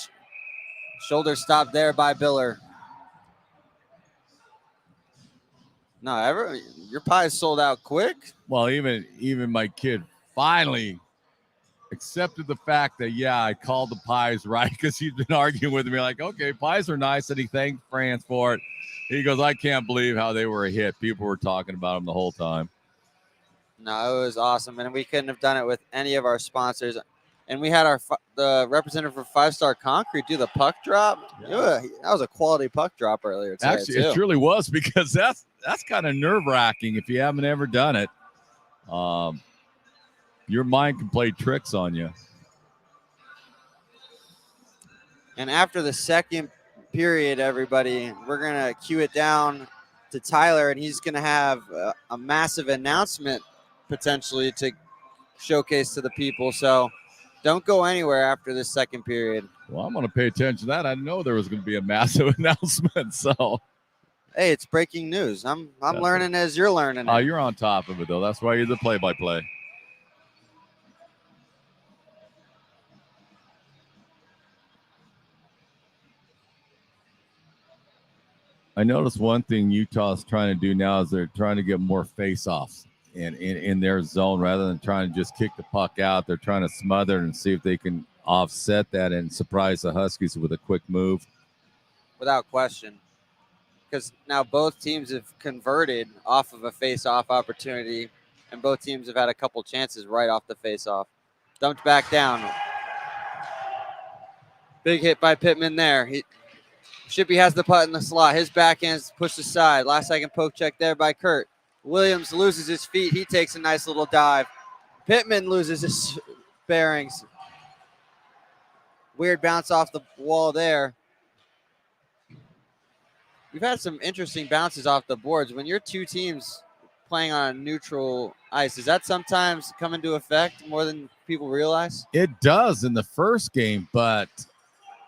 Shoulder stopped there by Biller. No, your pie sold out quick. Well, even my kid finally accepted the fact that, yeah, I called the pies right, because he's been arguing with me like, okay, pies are nice, and he thanked France for it. He goes, I can't believe how they were a hit. People were talking about them the whole time. No, it was awesome, and we couldn't have done it with any of our sponsors. And we had the representative for 5 Star Concrete do the puck drop. Yeah. That was a quality puck drop earlier today. Actually, it truly was, because that's kind of nerve-wracking if you haven't ever done it. Your mind can play tricks on you. And after the second period, everybody, we're going to cue it down to Tyler, and he's going to have a massive announcement potentially to showcase to the people. So don't go anywhere after this second period. Well, I'm going to pay attention to that. I know there was going to be a massive announcement. So, hey, it's breaking news. I'm learning as you're learning. You're on top of it, though. That's why you're the play-by-play. I noticed one thing Utah's trying to do now is they're trying to get more face-offs in their zone rather than trying to just kick the puck out. They're trying to smother it and see if they can offset that and surprise the Huskies with a quick move. Without question. Because now both teams have converted off of a face-off opportunity, and both teams have had a couple chances right off the face-off. Dumped back down. Big hit by Pittman there. Shippey has the putt in the slot. His backhand's pushed aside. Last second poke check there by Kurt. Williams loses his feet. He takes a nice little dive. Pittman loses his bearings. Weird bounce off the wall there. We've had some interesting bounces off the boards. When you're two teams playing on a neutral ice, does that sometimes come into effect more than people realize? It does in the first game, but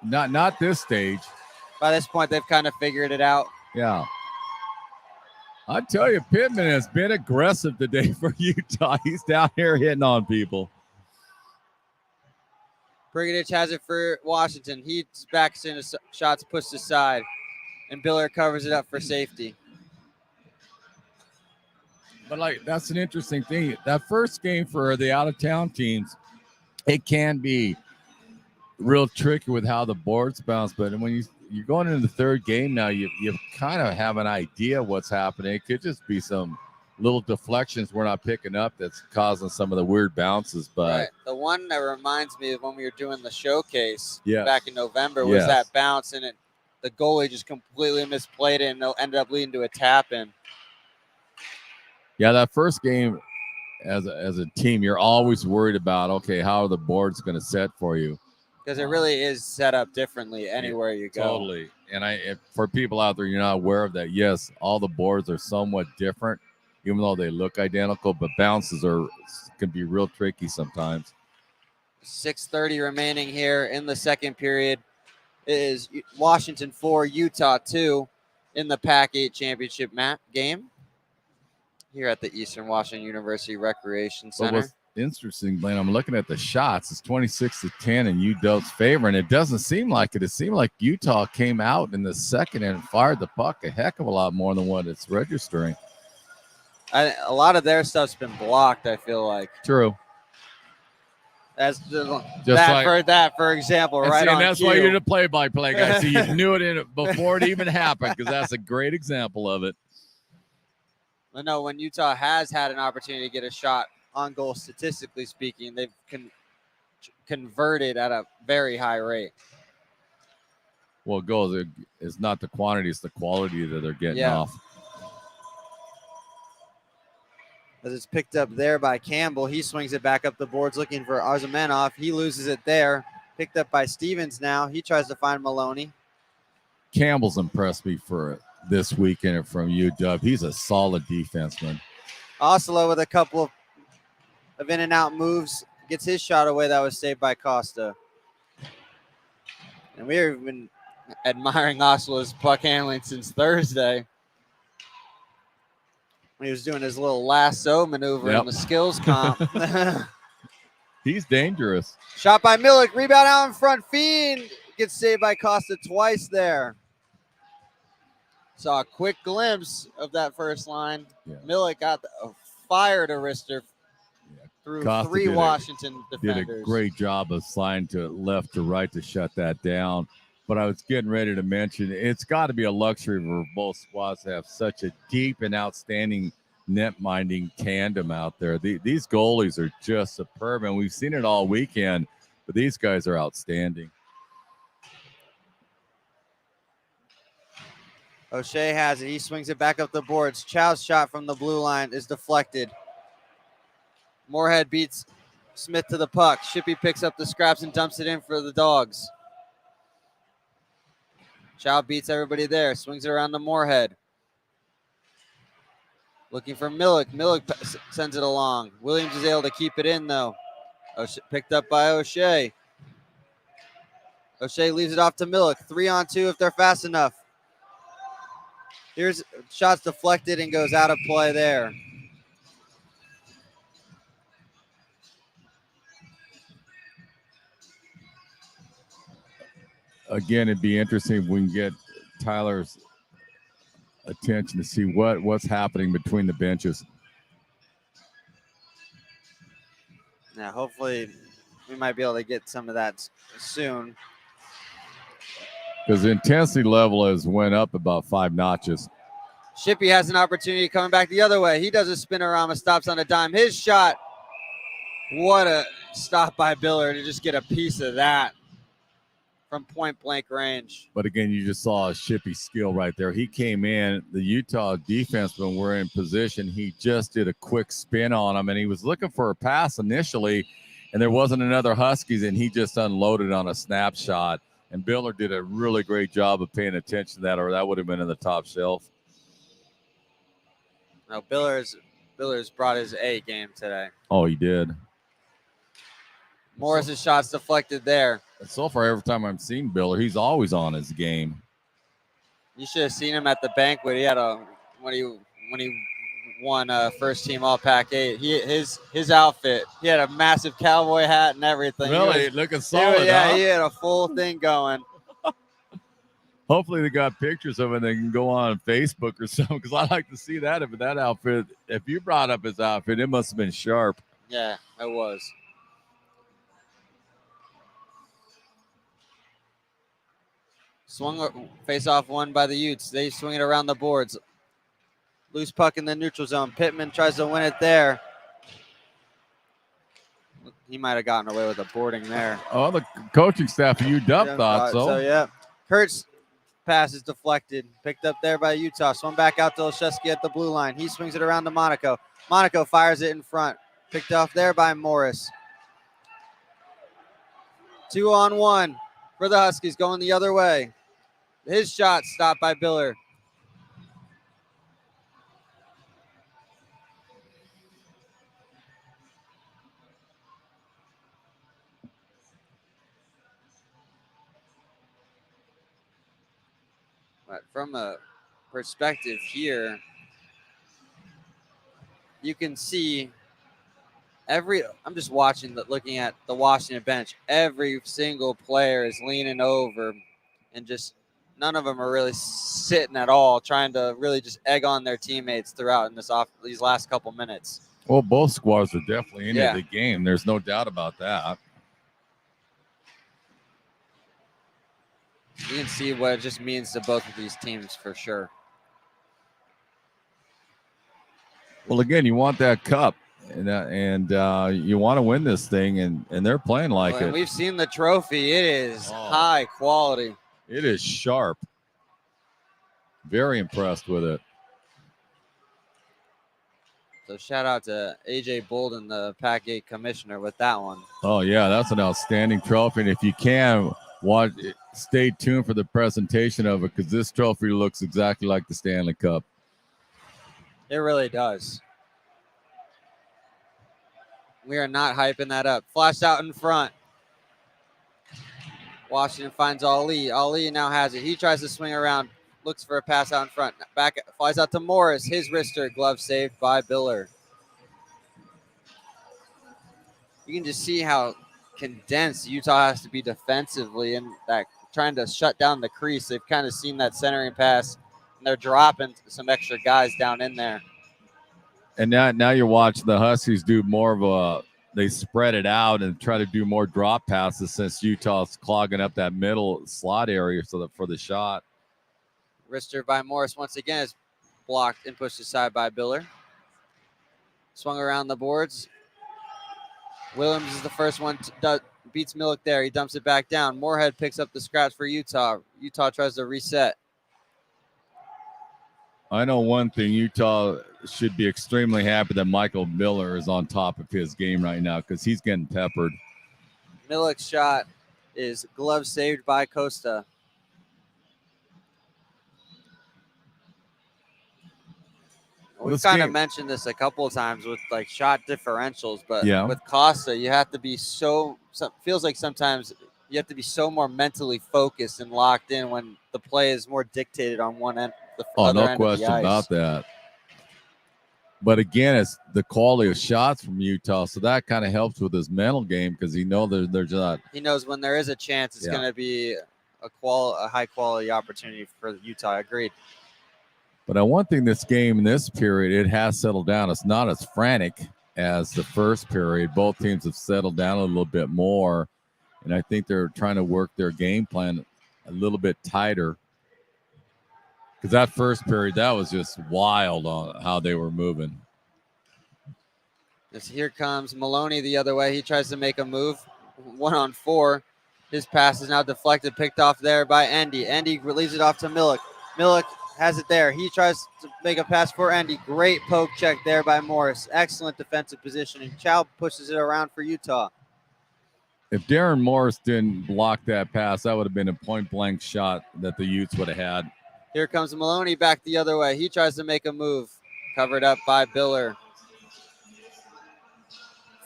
not this stage. By this point, they've kind of figured it out. Yeah. I tell you, Pittman has been aggressive today for Utah. He's down here hitting on people. Prigodic has it for Washington. He backs into shots pushed aside, and Biller covers it up for safety. But, that's an interesting thing. That first game for the out-of-town teams, it can be real tricky with how the boards bounce. But when you're going into the third game now, you kind of have an idea what's happening. It could just be some little deflections we're not picking up that's causing some of the weird bounces. But right. The one that reminds me of when we were doing the showcase Yes. back in November was that bounce, and the goalie just completely misplayed it, and it ended up leading to a tap-in. Yeah, that first game as a team, you're always worried about, okay, how are the boards going to set for you? Because it really is set up differently anywhere you go. Totally. And for people out there, you're not aware of that. Yes, all the boards are somewhat different, even though they look identical, but bounces can be real tricky sometimes. 6:30 remaining here in the second period. It is Washington 4, Utah 2 in the PAC8 championship game here at the Eastern Washington University Recreation Center. What's interesting, Blaine, I'm looking at the shots. It's 26-10 in UW's favor, and it doesn't seem like it. It seemed like Utah came out in the second and fired the puck a heck of a lot more than what it's registering. A lot of their stuff's been blocked, I feel like. True. That's for example, right see, on and that's cue. why you're the play-by-play guy. So you knew it before it even happened, because that's a great example of it. I know when Utah has had an opportunity to get a shot on goal, statistically speaking, they've converted at a very high rate. Well, goals, it's not the quantity, it's the quality that they're getting Yeah. off. As it's picked up there by Campbell. He swings it back up the boards looking for Arzumanov. He loses it there. Picked up by Stevens now. He tries to find Maloney. Campbell's impressed me for this weekend from UW. He's a solid defenseman. Oslo with a couple of in and out moves. Gets his shot away. That was saved by Costa. And we've been admiring Oslo's puck handling since Thursday. He was doing his little lasso maneuver in the skills comp. He's dangerous. Shot by Milik. Rebound out in front. Fiend gets saved by Costa twice there. Saw a quick glimpse of that first line. Yeah. Milik got a fire to wrister through Costa three Washington defenders. Did a great job of sliding to left to right to shut that down. But I was getting ready to mention, it's got to be a luxury for both squads to have such a deep and outstanding net-minding tandem out there. These goalies are just superb, and we've seen it all weekend, but these guys are outstanding. O'Shea has it. He swings it back up the boards. Chow's shot from the blue line is deflected. Moorhead beats Smith to the puck. Shippey picks up the scraps and dumps it in for the Dogs. Chow beats everybody there. Swings it around to Moorhead. Looking for Milik. Milik sends it along. Williams is able to keep it in, though. Picked up by O'Shea. O'Shea leaves it off to Milik. 3-on-2 if they're fast enough. Here's shots deflected and goes out of play there. Again, it'd be interesting if we can get Tyler's attention to see what's happening between the benches. Now, hopefully, we might be able to get some of that soon. Because the intensity level has went up about 5 notches. Shippey has an opportunity coming back the other way. He does a spinorama, stops on a dime. His shot, what a stop by Biller to just get a piece of that from point-blank range. But again, you just saw a Shippey skill right there. He came in, the Utah defensemen were in position. He just did a quick spin on him, and he was looking for a pass initially, and there wasn't another Huskies, and he just unloaded on a snapshot. And Biller did a really great job of paying attention to that, or that would have been in the top shelf. Now, Biller's brought his A game today. Oh, he did. Morris's shot's deflected there. So far, every time I've seen Biller, he's always on his game. You should have seen him at the banquet. He had when he won first team all PAC8. His outfit. He had a massive cowboy hat and everything. Really, looking solid. Yeah, huh? he had a full thing going. Hopefully they got pictures of it and they can go on Facebook or something, because I like to see that. If that outfit, if you brought up his outfit, it must have been sharp. Yeah, it was. Swung face-off one by the Utes. They swing it around the boards. Loose puck in the neutral zone. Pittman tries to win it there. He might have gotten away with a boarding there. Oh, the coaching staff of UW thought so. Yeah. Kurt's pass is deflected. Picked up there by Utah. Swung back out to Olszewski at the blue line. He swings it around to Monaco. Monaco fires it in front. Picked off there by Morris. 2-on-1 for the Huskies going the other way. His shot stopped by Biller. But from a perspective here, you can see I'm just looking at the Washington bench. Every single player is leaning over and just none of them are really sitting at all, trying to really just egg on their teammates throughout in these last couple minutes. Well, both squads are definitely into the game. There's no doubt about that. You can see what it just means to both of these teams for sure. Well, again, you want that cup. and you want to win this thing, and they're playing like And it. we've seen the trophy. It is high quality. It is sharp. Very impressed with it. So shout out to AJ Bolden, the PAC8 commissioner, with that one. Oh yeah, that's an outstanding trophy. And if you can stay tuned for the presentation of it, because this trophy looks exactly like the Stanley Cup. It really does. We are not hyping that up. Flash out in front. Washington finds Ali. Ali now has it. He tries to swing around, looks for a pass out in front. Back flies out to Morris. His wrister glove saved by Biller. You can just see how condensed Utah has to be defensively and that trying to shut down the crease. They've kind of seen that centering pass, and they're dropping some extra guys down in there. And now you're watching the Huskies do more of they spread it out and try to do more drop passes since Utah's clogging up that middle slot area for the shot. Wrister by Morris once again is blocked and pushed aside by Biller. Swung around the boards. Williams is the first one beats Millick there. He dumps it back down. Moorhead picks up the scraps for Utah. Utah tries to reset. I know one thing. Utah should be extremely happy that Michael Miller is on top of his game right now because he's getting peppered. Millick's shot is glove saved by Costa. We've kind of mentioned this a couple of times with like shot differentials, but with Costa, you have to be feels like sometimes you have to be so more mentally focused and locked in when the play is more dictated on one end. No question about that. But again, it's the quality of shots from Utah, so that kind of helps with his mental game because he knows there's not. He knows when there is a chance, it's going to be a high quality opportunity for Utah. Agreed. But one thing, this game in this period, it has settled down. It's not as frantic as the first period. Both teams have settled down a little bit more, and I think they're trying to work their game plan a little bit tighter. Because that first period, that was just wild on how they were moving. As here comes Maloney the other way. He tries to make a move. 1-on-4. His pass is now deflected, picked off there by Endy. Endy leaves it off to Millick. Millick has it there. He tries to make a pass for Endy. Great poke check there by Morris. Excellent defensive positioning. Chow pushes it around for Utah. If Darren Morris didn't block that pass, that would have been a point-blank shot that the Utes would have had. Here comes Maloney back the other way. He tries to make a move. Covered up by Biller.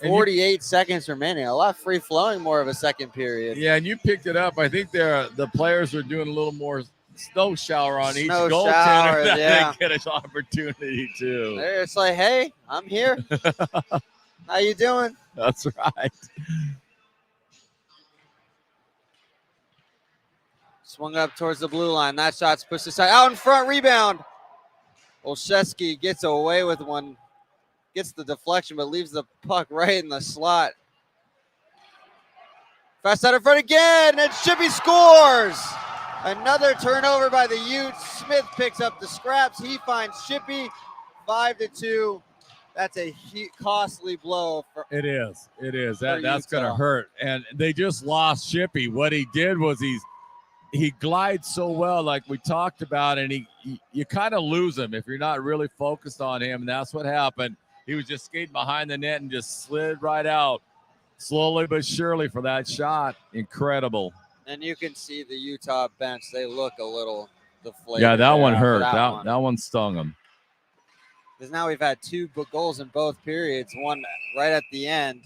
48 seconds remaining. A lot free-flowing, more of a second period. Yeah, and you picked it up. I think the players are doing a little more snow shower on each goaltender. They get an opportunity too. It's like, hey, I'm here. How you doing? That's right. Swung up towards the blue line. That shot's pushed aside. Out in front, rebound. Olszewski gets away with one. Gets the deflection, but leaves the puck right in the slot. Fast out in front again, and Shippey scores. Another turnover by the Utes. Smith picks up the scraps. He finds Shippey. 5-2. That's a costly blow. It is. That's going to hurt. And they just lost Shippey. What he did was he glides so well, like we talked about, and you kind of lose him if you're not really focused on him. And that's what happened. He was just skating behind the net and just slid right out, slowly but surely for that shot. Incredible. And you can see the Utah bench; they look a little deflated. Yeah, that one hurt. That one stung him. Because now we've had 2 goals in both periods. One right at the end.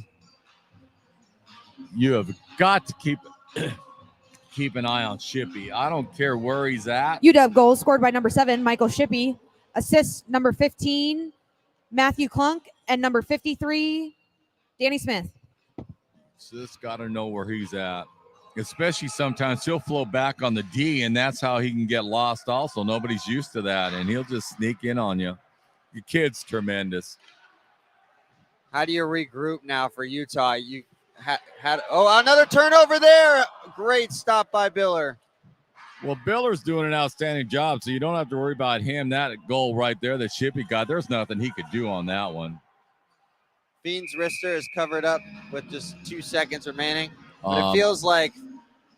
You have got to keep an eye on Shippey. I don't care where he's at. UW goal scored by number 7, Michael Shippey. Assists number 15, Matthew Klunk, and number 53, Danny Smith. Just got to know where he's at. Especially sometimes he'll flow back on the D, and that's how he can get lost also. Nobody's used to that, and he'll just sneak in on you. Your kid's tremendous. How do you regroup now for Utah? You had another turnover there. Great stop by Biller. Well, Biller's doing an outstanding job, so you don't have to worry about him. That goal right there that Shippey got, there's nothing he could do on that one. Bean's wrister is covered up with just 2 seconds remaining. But it Um, feels like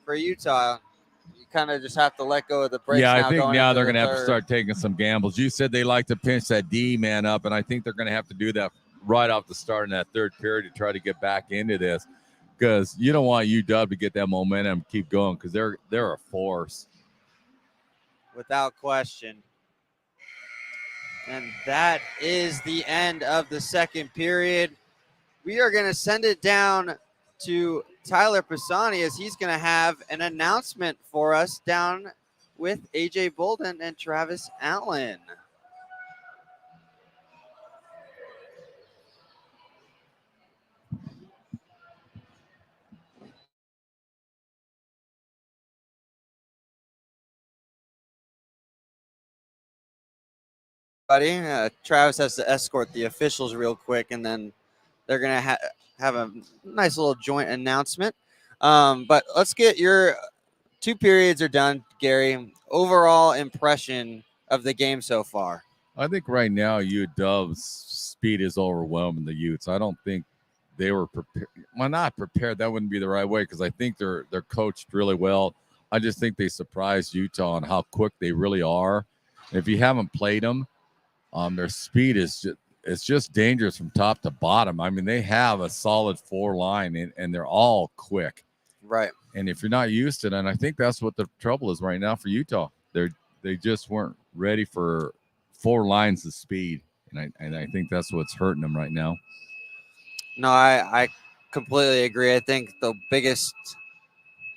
for Utah, you kind of just have to let go of the brakes. Yeah, I now think going now into they're the going to have to third. start taking some gambles. You said they like to pinch that D man up, and I think they're going to have to do that right off the start in that third period to try to get back into this, because you don't want UW to get that momentum and keep going, because they're a force. Without question. And that is the end of the second period. We are going to send it down to Tyler Pisani as he's going to have an announcement for us down with AJ Bolden and Travis Allen. Buddy, Travis has to escort the officials real quick, and then they're going to have a nice little joint announcement. But let's get your 2 periods are done, Gary. Overall impression of the game so far. I think right now UW's speed is overwhelming the Utes. I don't think they were prepared. Well, not prepared. That wouldn't be the right way, because I think they're coached really well. I just think they surprised Utah on how quick they really are. And if you haven't played them, their speed is just dangerous from top to bottom. I mean, they have a solid 4 line, and they're all quick. Right. And if you're not used to it, and I think that's what the trouble is right now for Utah. They just weren't ready for 4 lines of speed, and I think that's what's hurting them right now. No, I completely agree. I think the biggest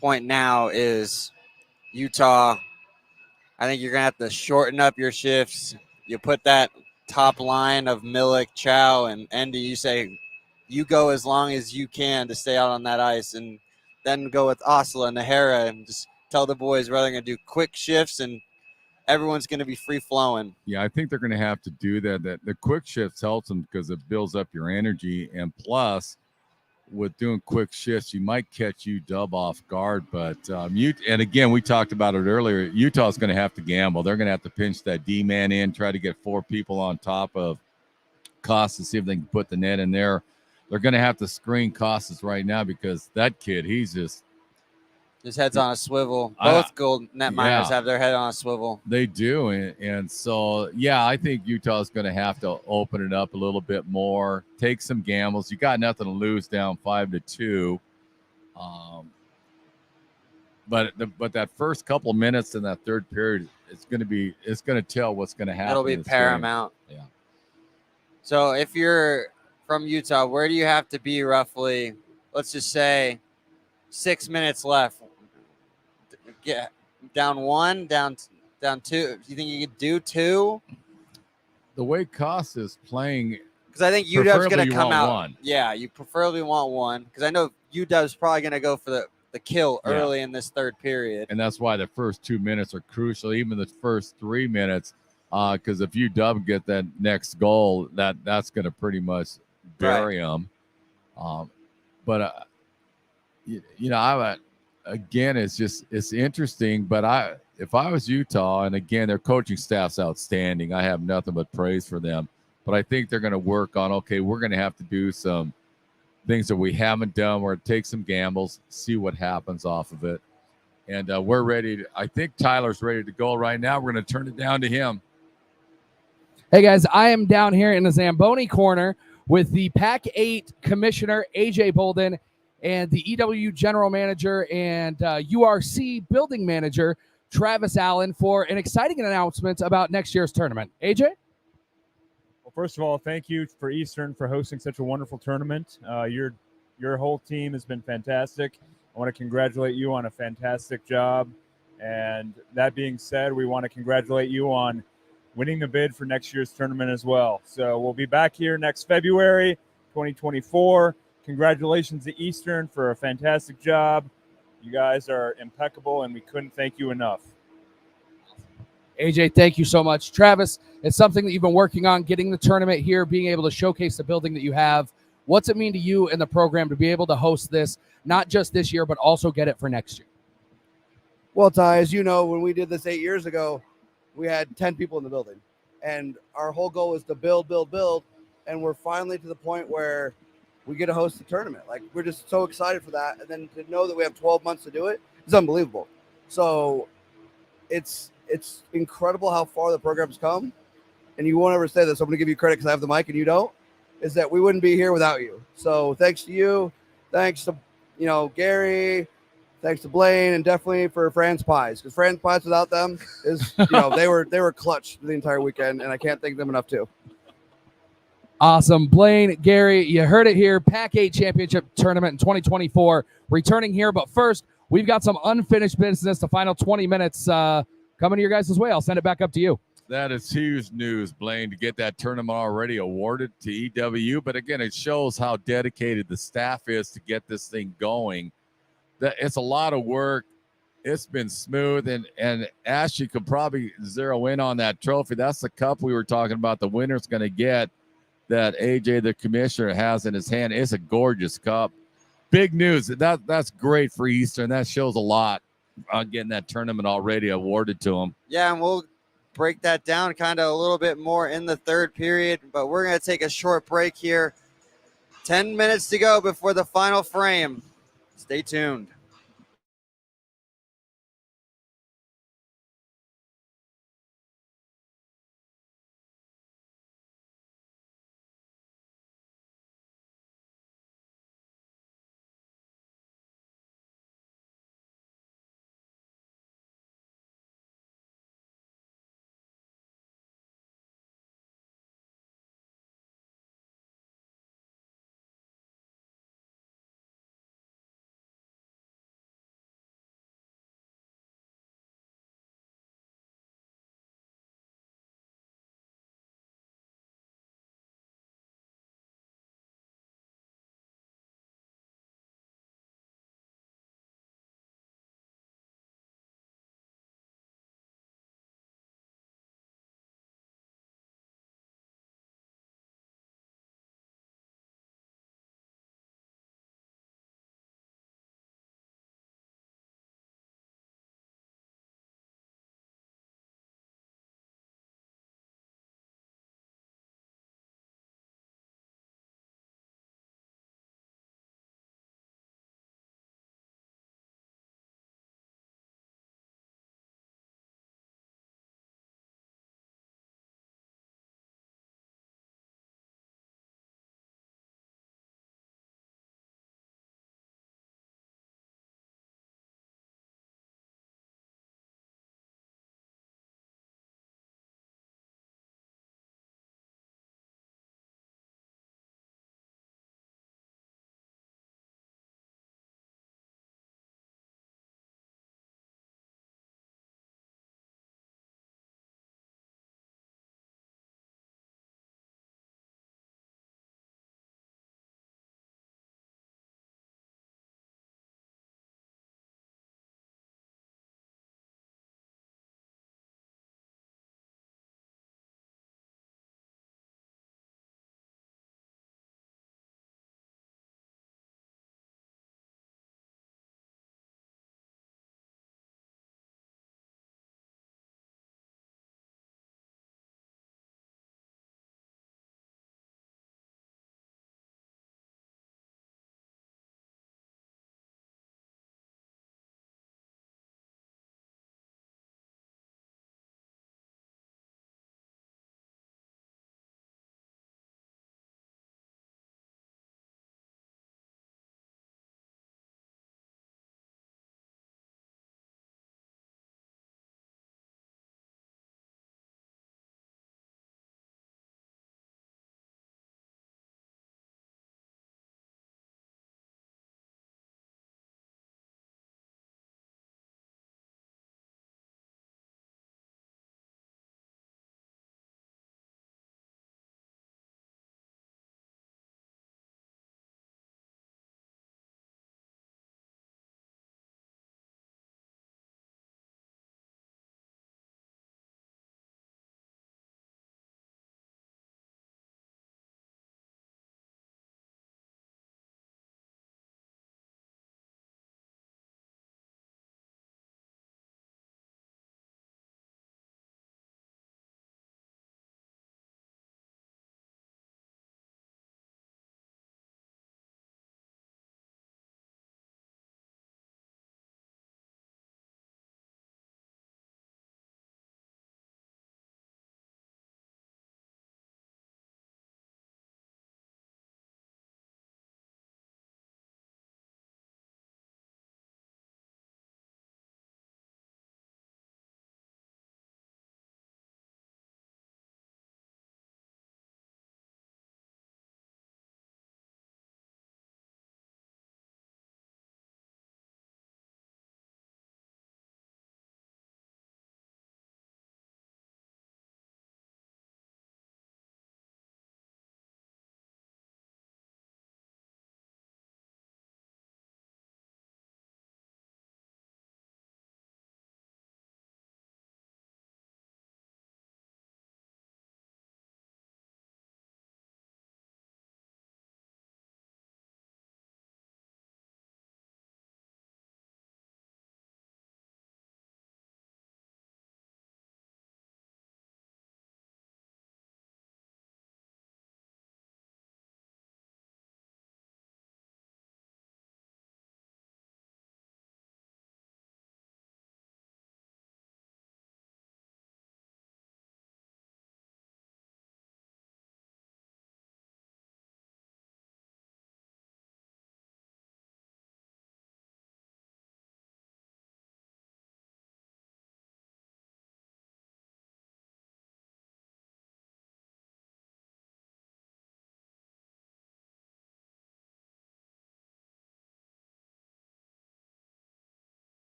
point now is Utah. I think you're going to have to shorten up your shifts. You put that top line of Milik, Chow, and Endy. You say you go as long as you can to stay out on that ice, and then go with Osla and Nahara and just tell the boys where they're going to do quick shifts, and everyone's going to be free-flowing. Yeah, I think they're going to have to do that. That the quick shifts helps them because it builds up your energy, and plus, with doing quick shifts, you might catch UW off guard. But and again, we talked about it earlier. Utah's going to have to gamble. They're going to have to pinch that D man in, try to get 4 people on top of Costas, see if they can put the net in there. They're going to have to screen Costas right now, because that kid, he's just. His head's on a swivel. Both gold net miners have their head on a swivel. They do. And so, yeah, I think Utah's going to have to open it up a little bit more, take some gambles. You got nothing to lose down 5-2. But that first couple of minutes in that third period, it's going to tell what's going to happen. It'll be paramount. Yeah. So if you're from Utah, where do you have to be roughly? Let's just say 6 minutes left. Get down 1, down 2. Do you think you could do 2? The way Costas is playing, because I think UW's going to come out. 1. Yeah, you preferably want 1, because I know UW's probably going to go for the kill early in this third period. And that's why the first 2 minutes are crucial, even the first 3 minutes, because if UW get that next goal, that's going to pretty much bury them. But again, it's interesting. But if I was Utah, and again, their coaching staff's outstanding, I have nothing but praise for them. But I think they're going to work on, okay, we're going to have to do some things that we haven't done, where take some gambles, see what happens off of it. And we're ready. I think Tyler's ready to go right now. We're going to turn it down to him. Hey, guys, I am down here in the Zamboni corner with the PAC8 commissioner, AJ Bolden, and the EW general manager and URC building manager, Travis Allen, for an exciting announcement about next year's tournament. AJ? Well, first of all, thank you for Eastern for hosting such a wonderful tournament. Your whole team has been fantastic. I want to congratulate you on a fantastic job. And that being said, we want to congratulate you on winning the bid for next year's tournament as well. So we'll be back here next February 2024. Congratulations to Eastern for a fantastic job. You guys are impeccable, and we couldn't thank you enough. AJ, thank you so much. Travis, it's something that you've been working on, getting the tournament here, being able to showcase the building that you have. What's it mean to you and the program to be able to host this, not just this year, but also get it for next year? Well, Ty, as you know, when we did this 8 years ago, we had 10 people in the building. And our whole goal was to build. and we're finally to the point where we get to host the tournament. Like, we're just so excited for that. And then to know that we have 12 months to do it is unbelievable. So it's incredible how far the program's come. And you won't ever say this. I'm going to give you credit because I have the mic and you don't. Is that we wouldn't be here without you. So thanks to you. Thanks to, Gary. Thanks to Blaine, and definitely for Fran's Pies, because Fran's Pies without them is, they were clutch the entire weekend, and I can't thank them enough too. Awesome. Blaine, Gary, you heard it here. PAC8 Championship Tournament in 2024 returning here. But first, we've got some unfinished business. The final 20 minutes coming to your guys' way. I'll send it back up to you. That is huge news, Blaine, to get that tournament already awarded to EWU. But again, it shows how dedicated the staff is to get this thing going. It's a lot of work. It's been smooth, and Ashley could probably zero in on that trophy. That's the cup we were talking about. The winner's going to get that AJ, the commissioner, has in his hand. It's a gorgeous cup. Big news. That's great for Eastern. That shows a lot on getting that tournament already awarded to him. Yeah, and we'll break that down kind of a little bit more in the third period, but we're going to take a short break here. 10 minutes to go before the final frame. Stay tuned.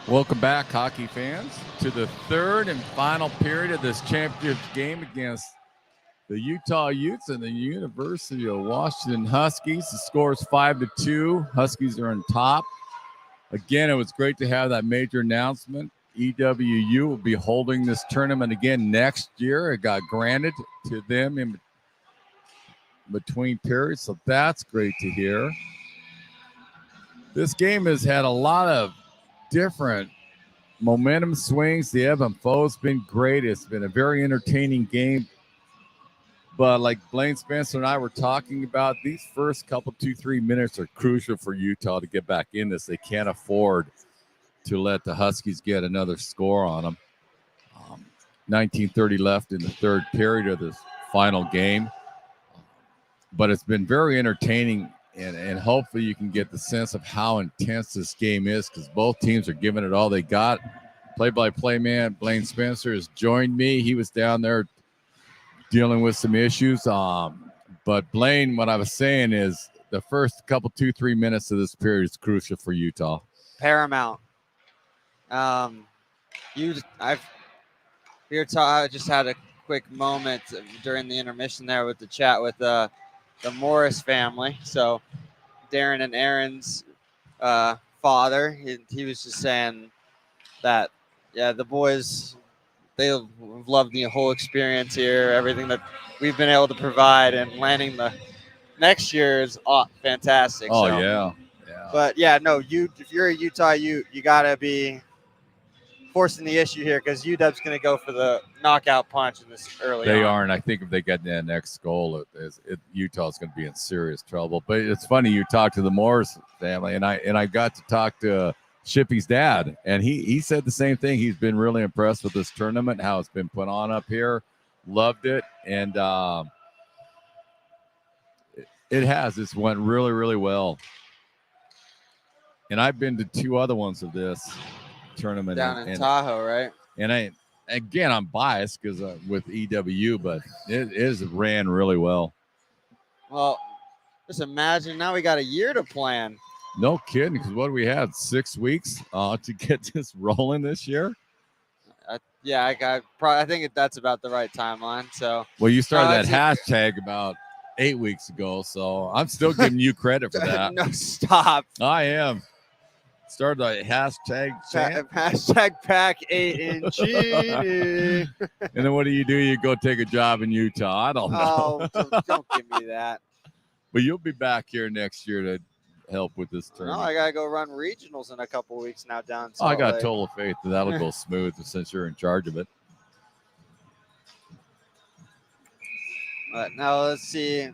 Welcome back, hockey fans, to the third and final period of this championship game against the Utah Utes and the University of Washington Huskies. The score is 5-2. Huskies are on top. Again, it was great to have that major announcement. EWU will be holding this tournament again next year. It got granted to them in between periods, so that's great to hear. This game has had a lot of different momentum swings. The ebb and flow has been great. It's been a very entertaining game. But like Blaine Spencer and I were talking about, these first couple, 2-3 minutes are crucial for Utah to get back in this. They can't afford to let the Huskies get another score on them. 19:30 left in the third period of this final game. But it's been very entertaining, and hopefully you can get the sense of how intense this game is, because both teams are giving it all they got. Play-by-play man Blaine Spencer has joined me. He was down there dealing with some issues. But Blaine, what I was saying is the first couple, 2-3 minutes of this period is crucial for Utah. Paramount. I just had a quick moment during the intermission there with the chat with the Morris family. So Darren and Aaron's father, he was just saying that, yeah, the boys, they love the whole experience here, everything that we've been able to provide, and landing the next year is fantastic. Oh, so, yeah. But, yeah, no, if you're a Utah you got to be forcing the issue here, because UW's going to go for the knockout punch in this early They on. are, and I think if they get that next goal, Utah's going to be in serious trouble. But it's funny, you talk to the Morris family, and I got to talk to Shippy's dad, and he said the same thing. He's been really impressed with this tournament, how it's been put on up here, loved it, and it has. It's went really, really well. And I've been to 2 other ones of this tournament Down in Tahoe, right? And I'm biased because with EWU, but it is ran really well. Well, just imagine now we got a year to plan. No kidding, because what do we have? 6 weeks to get this rolling this year? I think that's about the right timeline. So, well, you started that hashtag about 8 weeks ago, so I'm still giving you credit for that. No, stop. I am. Started the hashtag PAC8 and cheating. And then what do? You go take a job in Utah? I don't know. Oh, don't give me that. But you'll be back here next year to help with this tournament. No, I gotta go run regionals in a couple weeks now down. I got total faith that that'll go smooth since you're in charge of it. But now let's see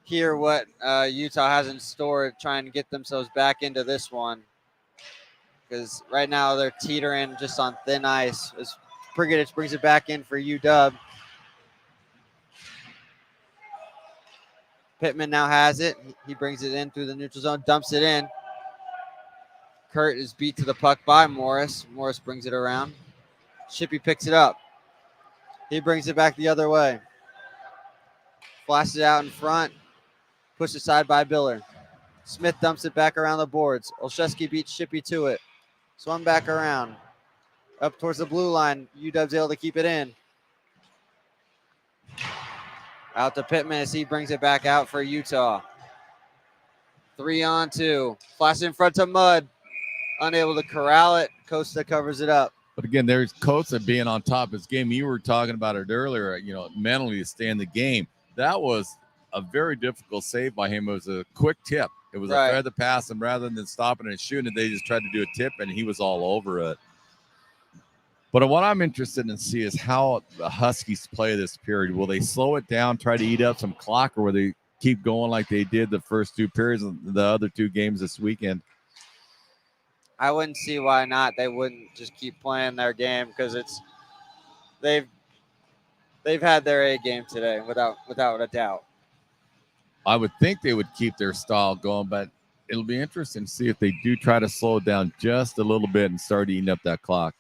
here what Utah has in store, trying to get themselves back into this one. Because right now they're teetering just on thin ice. As Prigidich brings it back in for UW. Pittman now has it. He brings it in through the neutral zone, dumps it in. Kurt is beat to the puck by Morris. Morris brings it around. Shippy picks it up. He brings it back the other way. Flashes it out in front. Pushed aside by Biller. Smith dumps it back around the boards. Olszewski beats Shippy to it. Swung back around. Up towards the blue line. UW's able to keep it in. Out to Pittman as he brings it back out for Utah. 3-on-2. Flash in front of Mudd. Unable to corral it. Costa covers it up. But again, there's Costa being on top of his game. You were talking about it earlier, mentally to stay in the game. That was a very difficult save by him. It was a quick tip. It was a feather pass, and rather than stopping and shooting it, they just tried to do a tip, and he was all over it. But what I'm interested in see is how the Huskies play this period. Will they slow it down, try to eat up some clock, or will they keep going like they did the first 2 periods and the other 2 games this weekend? I wouldn't see why not. They wouldn't just keep playing their game, because they've had their A game today without a doubt. I would think they would keep their style going, but it'll be interesting to see if they do try to slow it down just a little bit and start eating up that clock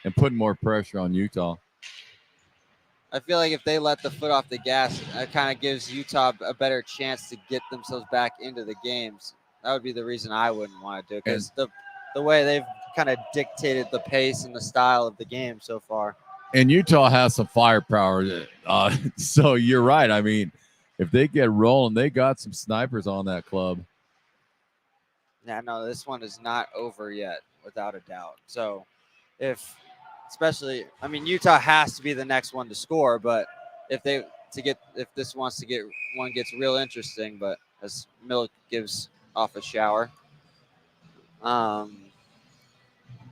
and putting more pressure on Utah. I feel like if they let the foot off the gas, it kind of gives Utah a better chance to get themselves back into the games. That would be the reason I wouldn't want to do it, because the way they've kind of dictated the pace and the style of the game so far. And Utah has some firepower. So you're right. I mean, if they get rolling, they got some snipers on that club. Yeah, no, this one is not over yet, without a doubt. So if Utah has to be the next one to score, but if this wants to get one gets real interesting, but as Milk gives off a shower.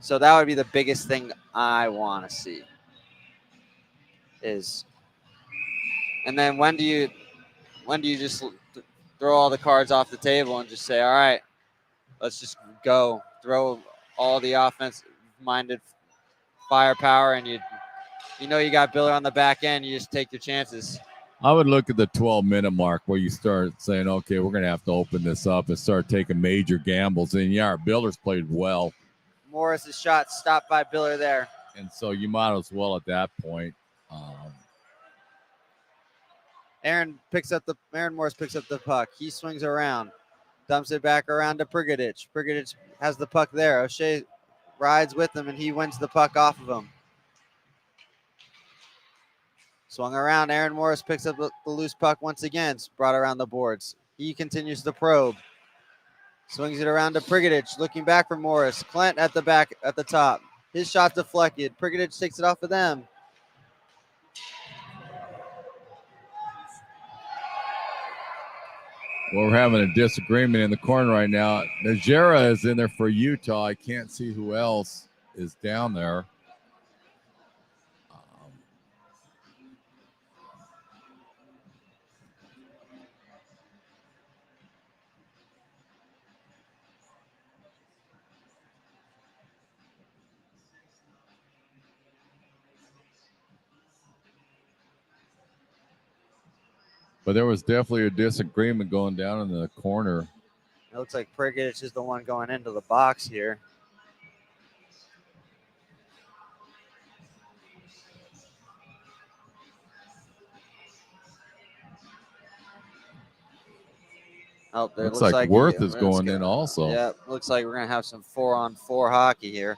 So that would be the biggest thing I want to see and then when do you just throw all the cards off the table and just say, all right, let's just go throw all the offensive-minded firepower, and you got Biller on the back end. You just take your chances. I would look at the 12-minute mark where you start saying, okay, we're going to have to open this up and start taking major gambles. And, yeah, our Biller's played well. Morris's shot stopped by Biller there. And so you might as well at that point. Aaron Morris picks up the puck. He swings around, dumps it back around to Prigodic. Prigodic has the puck there. O'Shea rides with him, and he wins the puck off of him. Swung around. Aaron Morris picks up the loose puck once again. It's brought around the boards. He continues to probe. Swings it around to Prigodic. Looking back for Morris. Clint at the back, at the top. His shot deflected. Prigodic takes it off of them. Well, we're having a disagreement in the corner right now. Najera is in there for Utah. I can't see who else is down there. But there was definitely a disagreement going down in the corner. It looks like Prigodic is the one going into the box here. Oh, there looks like Worth is going in also. Yeah, looks like we're going to have some 4-on-4 hockey here.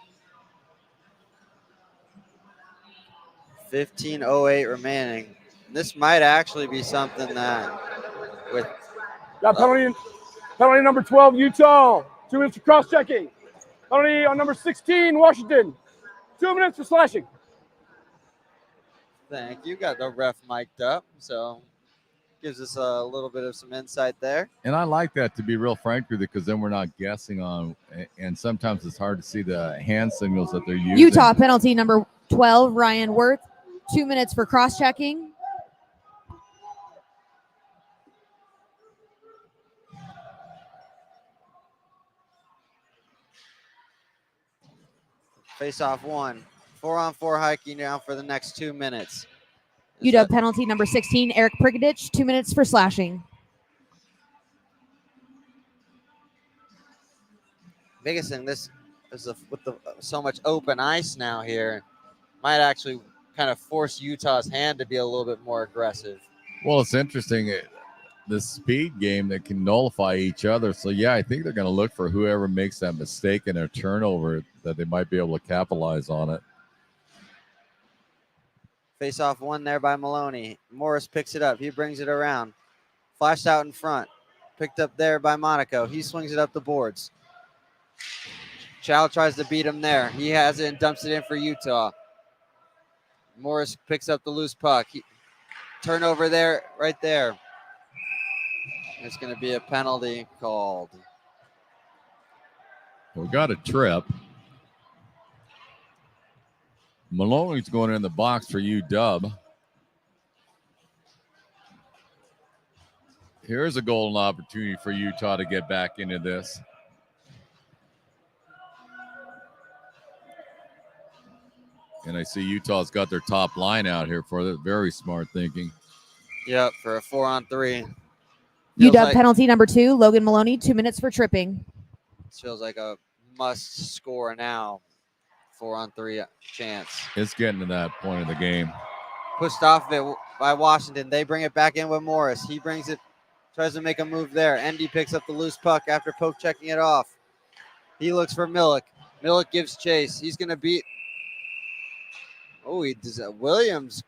15:08 remaining. This might actually be something that with penalty number 12, Utah. 2 minutes for cross-checking. Penalty on number 16, Washington. 2 minutes for slashing. Thank you. Got the ref mic'd up, so gives us a little bit of some insight there. And I like that, to be real frank with you, because then we're not guessing on, and sometimes it's hard to see the hand signals that they're using. Utah penalty number 12, Ryan Worth. 2 minutes for cross-checking. Face-off 1. 4-on-4 hiking now for the next 2 minutes. UW penalty number 16, Eric Prigodic. 2 minutes for slashing. Biggest thing, this is with so much open ice now here, might actually kind of force Utah's hand to be a little bit more aggressive. Well, it's interesting, the speed game that can nullify each other. So, yeah, I think they're going to look for whoever makes that mistake in a turnover, that they might be able to capitalize on it. Face-off 1 there by Maloney. Morris picks it up. He brings it around. Flashed out in front. Picked up there by Monaco. He swings it up the boards. Chow tries to beat him there. He has it and dumps it in for Utah. Morris picks up the loose puck. Turnover there, right there. There's going to be a penalty called. We got a trip. Maloney's going in the box for UW. Here's a golden opportunity for Utah to get back into this. And I see Utah's got their top line out here for it. Very smart thinking. Yep, for a 4-on-3. UW penalty number 2, Logan Maloney. 2 minutes for tripping. This feels like a must score now. 4-on-3 chance. It's getting to that point of the game. Pushed off of it by Washington. They bring it back in with Morris. He brings it, tries to make a move there. Endy picks up the loose puck after poke checking it off. He looks for Millick. Millick gives chase. He's going to beat. Oh, he does Williams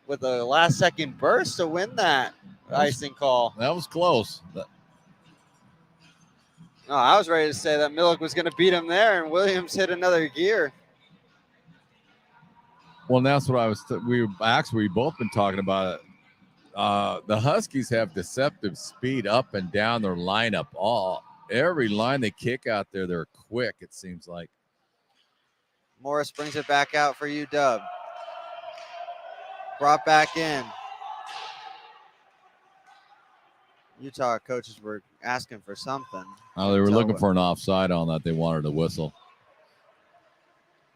with a last-second burst to win that icing call. That was close. No, I was ready to say that Millick was going to beat him there, and Williams hit another gear. Well, and that's what I was. We both been talking about it. The Huskies have deceptive speed up and down their lineup. Every line they kick out there, they're quick. It seems like. Morris brings it back out for UW. Brought back in. Utah coaches were asking for something. Oh, they were looking for an offside on that. They wanted a whistle.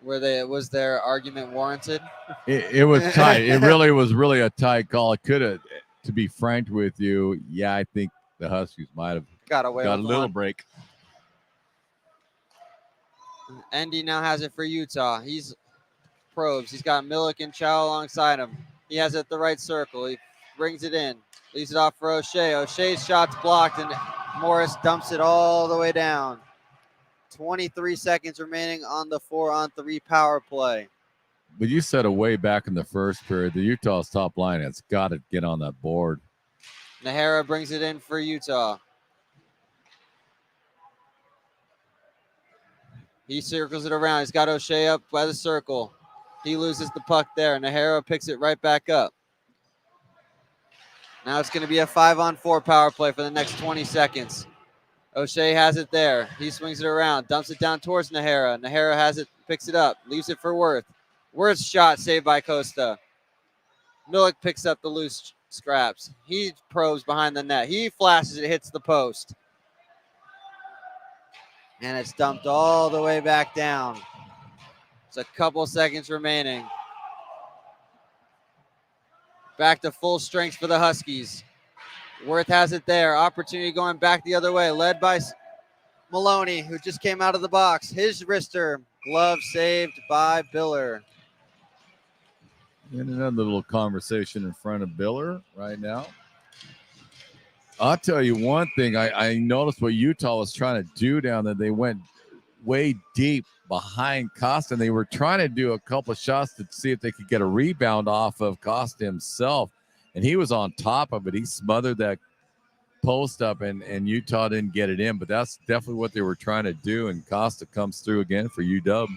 Was their argument warranted? It was tight. It really was a tight call. It could have, to be frank with you, yeah, I think the Huskies might have got a little break. Endy now has it for Utah. He's probes. He's got Millick and Chow alongside him. He has it at the right circle. He brings it in. Leaves it off for O'Shea. O'Shea's shot's blocked, and Morris dumps it all the way down. 23 seconds remaining on the 4-on-3 power play. But you said way back in the first period, the Utah's top line has got to get on that board. Nahara brings it in for Utah. He circles it around. He's got O'Shea up by the circle. He loses the puck there. Nahara picks it right back up. Now it's going to be a 5-on-4 power play for the next 20 seconds. O'Shea has it there. He swings it around, dumps it down towards Nahara. Nahara has it, picks it up, leaves it for Worth. Worth's shot saved by Costa. Millick picks up the loose scraps. He probes behind the net. He flashes it, hits the post. And it's dumped all the way back down. It's a couple seconds remaining. Back to full strength for the Huskies. Worth has it there. Opportunity going back the other way. Led by Maloney, who just came out of the box. His wrister. Glove saved by Biller. And another little conversation in front of Biller right now. I'll tell you one thing. I noticed what Utah was trying to do down there. They went way deep behind Costa, and they were trying to do a couple of shots to see if they could get a rebound off of Costa himself. And he was on top of it. He smothered that post up, and Utah didn't get it in. But that's definitely what they were trying to do. And Costa comes through again for UW.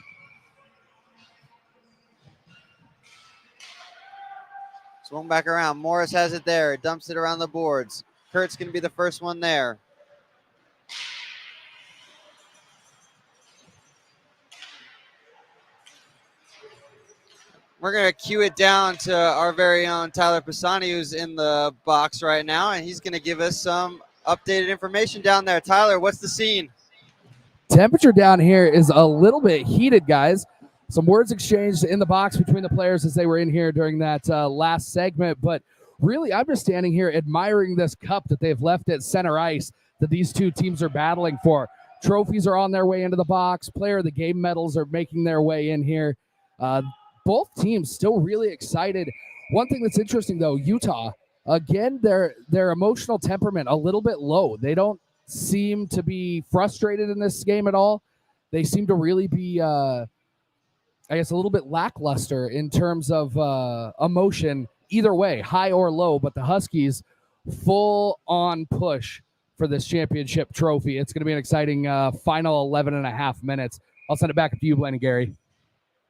Swung back around. Morris has it there. Dumps it around the boards. Kurt's going to be the first one there. We're going to cue it down to our very own Tyler Pisani, who's in the box right now, and he's going to give us some updated information down there. Tyler, what's the scene? Temperature down here is a little bit heated, guys. Some words exchanged in the box between the players as they were in here during that last segment. But really, I'm just standing here admiring this cup that they've left at center ice that these two teams are battling for. Trophies are on their way into the box. Player of the game medals are making their way in here. Both teams still really excited. One thing that's interesting, though, Utah, again, their emotional temperament a little bit low. They don't seem to be frustrated in this game at all. They seem to really be, I guess, a little bit lackluster in terms of emotion, either way, high or low. But the Huskies, full-on push for this championship trophy. It's going to be an exciting final 11 and a half minutes. I'll send it back to you, Blaine and Gary.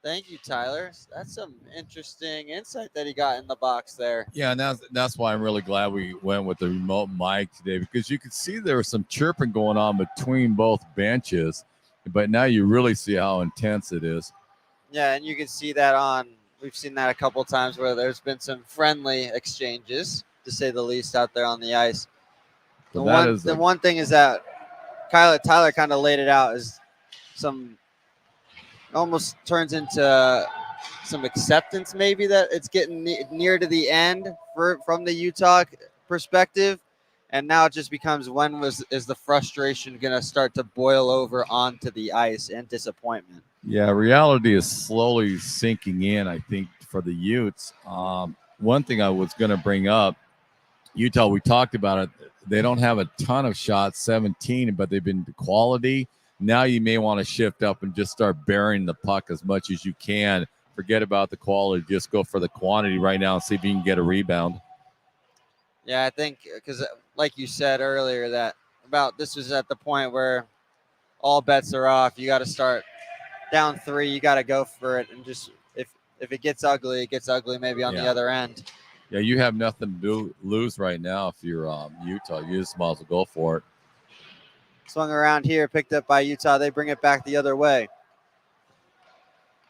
Thank you, Tyler. That's some interesting insight that he got in the box there. Yeah, and that's why I'm really glad we went with the remote mic today, because you could see there was some chirping going on between both benches, but now you really see how intense it is. Yeah, and you can see that we've seen that a couple times where there's been some friendly exchanges, to say the least, out there on the ice. The one thing is that Tyler kind of laid it out as some almost turns into some acceptance, maybe, that it's getting near to the end from the Utah perspective, and now it just becomes is the frustration going to start to boil over onto the ice and disappointment. Yeah, reality is slowly sinking in, I think, for the Utes. One thing I was going to bring up, Utah, we talked about it. They don't have a ton of shots, 17, but they've been quality. Now you may want to shift up and just start burying the puck as much as you can. Forget about the quality. Just go for the quantity right now and see if you can get a rebound. Yeah, I think because like you said earlier, that about this was at the point where all bets are off. You got to start down 3. You got to go for it, and just if it gets ugly, it gets ugly. Maybe on the other end. Yeah, you have nothing to lose right now if you're Utah. You just might as well go for it. Swung around here, picked up by Utah. They bring it back the other way.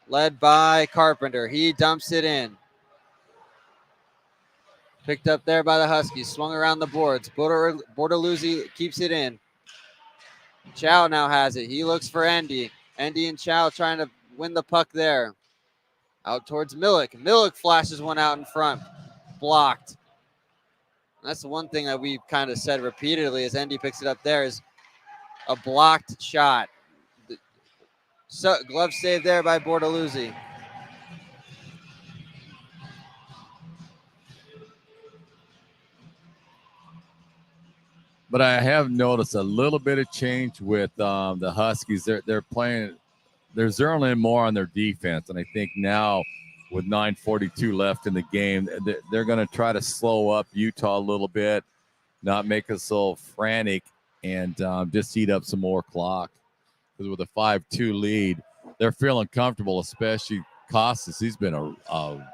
Led by Carpenter. He dumps it in. Picked up there by the Huskies. Swung around the boards. Bortoluzzi keeps it in. Chow now has it. He looks for Endy. Endy and Chow trying to win the puck there. Out towards Millick. Millick flashes one out in front. Blocked. That's the one thing that we've kind of said repeatedly as Endy picks it up there is a blocked shot. So, glove save there by Bortoluzzi. But I have noticed a little bit of change with the Huskies. They're playing. They're zeroing in more on their defense, and I think now with 9:42 left in the game, they're going to try to slow up Utah a little bit, not make us so frantic, and just eat up some more clock. Because with a 5-2 lead, they're feeling comfortable, especially Costas. He's been a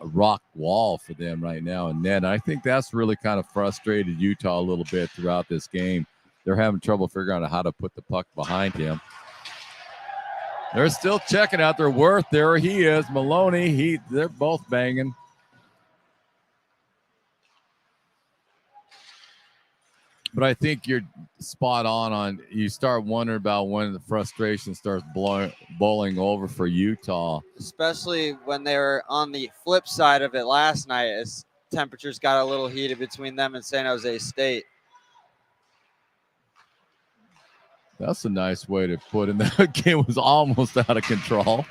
rock wall for them right now in net. I think that's really kind of frustrated Utah a little bit throughout this game. They're having trouble figuring out how to put the puck behind him. They're still checking out their worth. There he is, Maloney. They're both banging. But I think you're spot on. You start wondering about when the frustration starts bowling over for Utah. Especially when they were on the flip side of it last night as temperatures got a little heated between them and San Jose State. That's a nice way to put it. That game was almost out of control.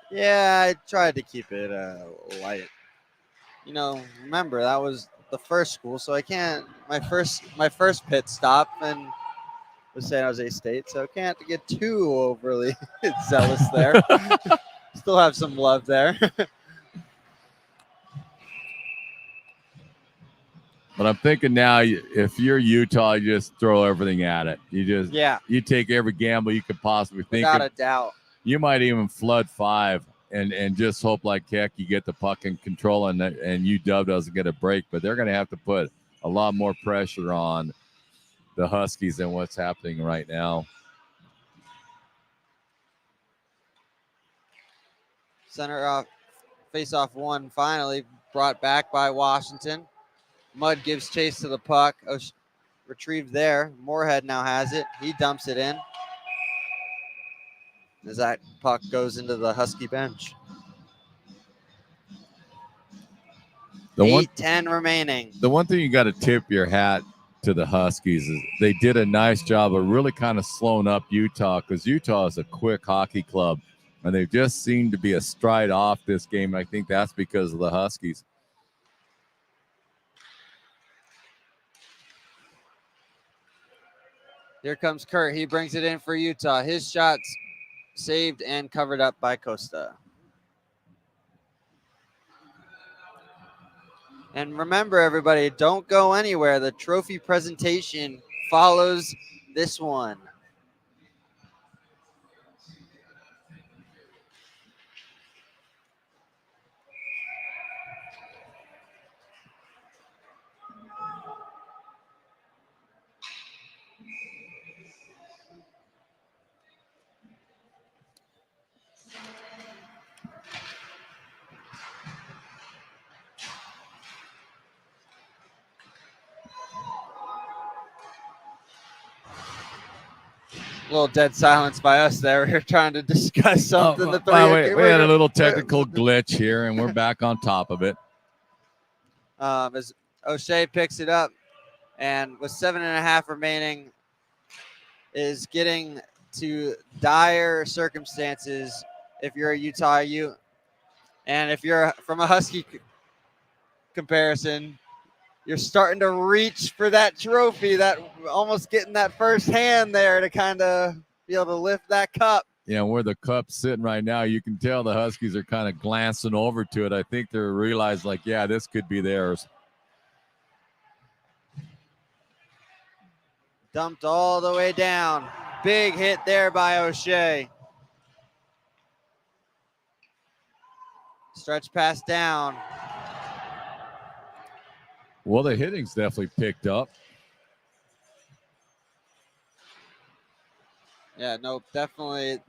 Yeah, I tried to keep it light. Remember, that was the first school, so I can't. My first pit stop and was San Jose State, so I can't get too overly zealous there. Still have some love there. But I'm thinking now, if you're Utah, you just throw everything at it. You take every gamble you could possibly think of. Without a doubt. You might even flood 5 and just hope like heck you get the puck in control and UW doesn't get a break. But they're going to have to put a lot more pressure on the Huskies than what's happening right now. Center off, face-off 1 finally brought back by Washington. Mudd gives chase to the puck. Retrieved there. Moorhead now has it. He dumps it in. As that puck goes into the Husky bench. 8:10 remaining. The one thing you got to tip your hat to the Huskies is they did a nice job of really kind of slowing up Utah, because Utah is a quick hockey club, and they just seem to be a stride off this game. I think that's because of the Huskies. Here comes Kurt. He brings it in for Utah. His shot's saved and covered up by Costa. And remember, everybody, don't go anywhere. The trophy presentation follows this one. A little dead silence by us there. We were trying to discuss something. We had a little technical glitch here, and we're back on top of it. As O'Shea picks it up, and with 7.5 remaining, is getting to dire circumstances if you're a Utah Ute. And if you're from a Husky comparison, You're starting to reach for that trophy, that almost getting that first hand there to kind of be able to lift that cup. Yeah, where the cup's sitting right now, you can tell the Huskies are kind of glancing over to it. I think they're realized, like, yeah, this could be theirs. Dumped all the way down. Big hit there by O'Shea. Stretch pass down. Well, the hitting's definitely picked up. Yeah, no, definitely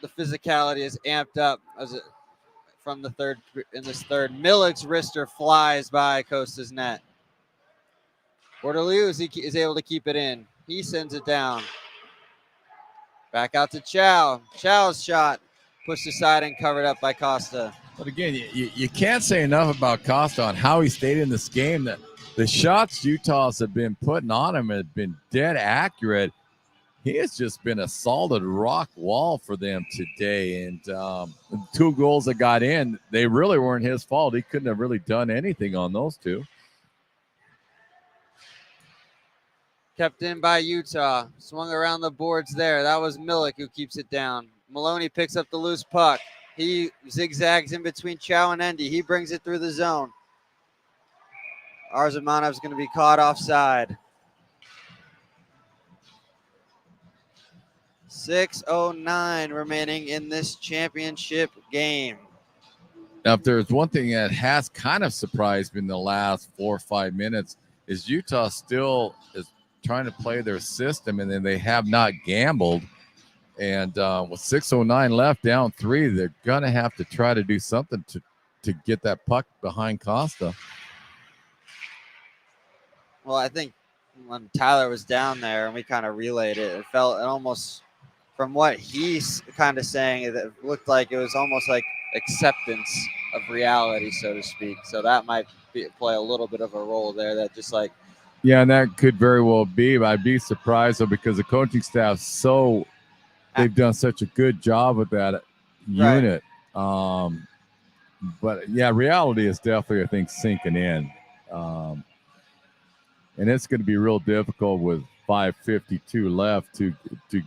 the physicality is amped up from the third in this third. Millick's wrister flies by Costa's net. Bordelou is able to keep it in. He sends it down. Back out to Chow. Chow's shot pushed aside and covered up by Costa. But again, you can't say enough about Costa on how he stayed in this game. That the shots Utah's have been putting on him have been dead accurate. He has just been a solid rock wall for them today. And the 2 goals that got in, they really weren't his fault. He couldn't have really done anything on those 2. Kept in by Utah. Swung around the boards there. That was Millick who keeps it down. Maloney picks up the loose puck. He zigzags in between Chow and Endy. He brings it through the zone. Arzumanov's going to be caught offside. 6:09 remaining in this championship game. Now, if there's one thing that has kind of surprised me in the last 4 or 5 minutes, is Utah still is trying to play their system, and then they have not gambled. And with 6:09 left, down 3, they're going to have to try to do something to get that puck behind Costa. Well, I think when Tyler was down there and we kind of relayed it, it almost, from what he's kind of saying, it looked like it was almost like acceptance of reality, so to speak. So that might play a little bit of a role there. That just like, yeah, and that could very well be. But I'd be surprised though, because the coaching staff they've done such a good job with that unit. But yeah, reality is definitely, I think, sinking in. And it's going to be real difficult with 5:52 left to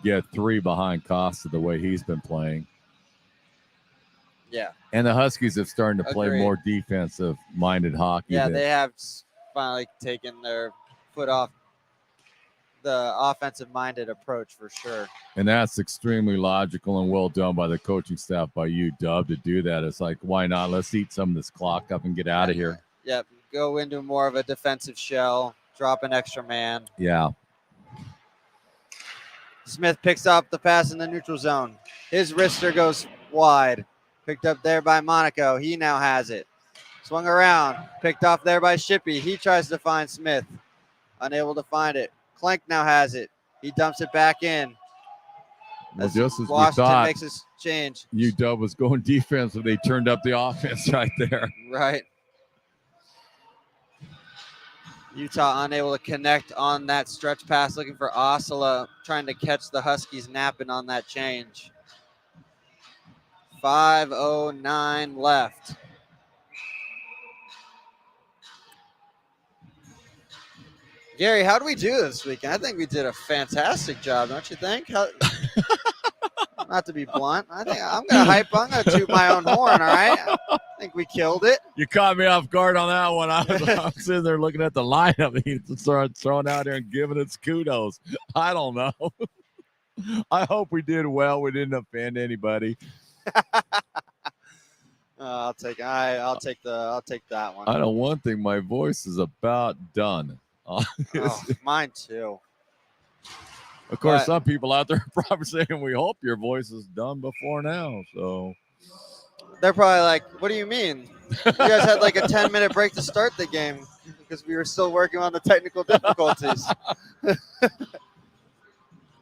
get 3 behind Costa the way he's been playing. Yeah. And the Huskies have started to play more defensive-minded hockey. Yeah, they have finally taken their foot off the offensive-minded approach for sure. And that's extremely logical and well done by the coaching staff, by UW, to do that. It's like, why not? Let's eat some of this clock up and get out of here. Yep, go into more of a defensive shell, drop an extra man. Yeah. Smith picks up the pass in the neutral zone. His wrister goes wide. Picked up there by Monaco. He now has it. Swung around. Picked off there by Shippey. He tries to find Smith. Unable to find it. Clank now has it. He dumps it back in. Well, just as Washington we thought, makes his change. UW was going defense, so they turned up the offense right there. Right. Utah unable to connect on that stretch pass, looking for Osala, trying to catch the Huskies napping on that change. 5:09 left. Gary, how do we do this weekend? I think we did a fantastic job, don't you think? Not to be blunt, I think I'm gonna toot my own horn. All right, I think we killed it. You caught me off guard on that one. I was sitting there looking at the lineup, and he started throwing out there and giving us kudos. I don't know. I hope we did well. We didn't offend anybody. I'll take that one. I know one thing. My voice is about done. Mine too. Of course, some people out there are probably saying, we hope your voice is done before now. So they're probably like, what do you mean? You guys had like a 10-minute break to start the game because we were still working on the technical difficulties.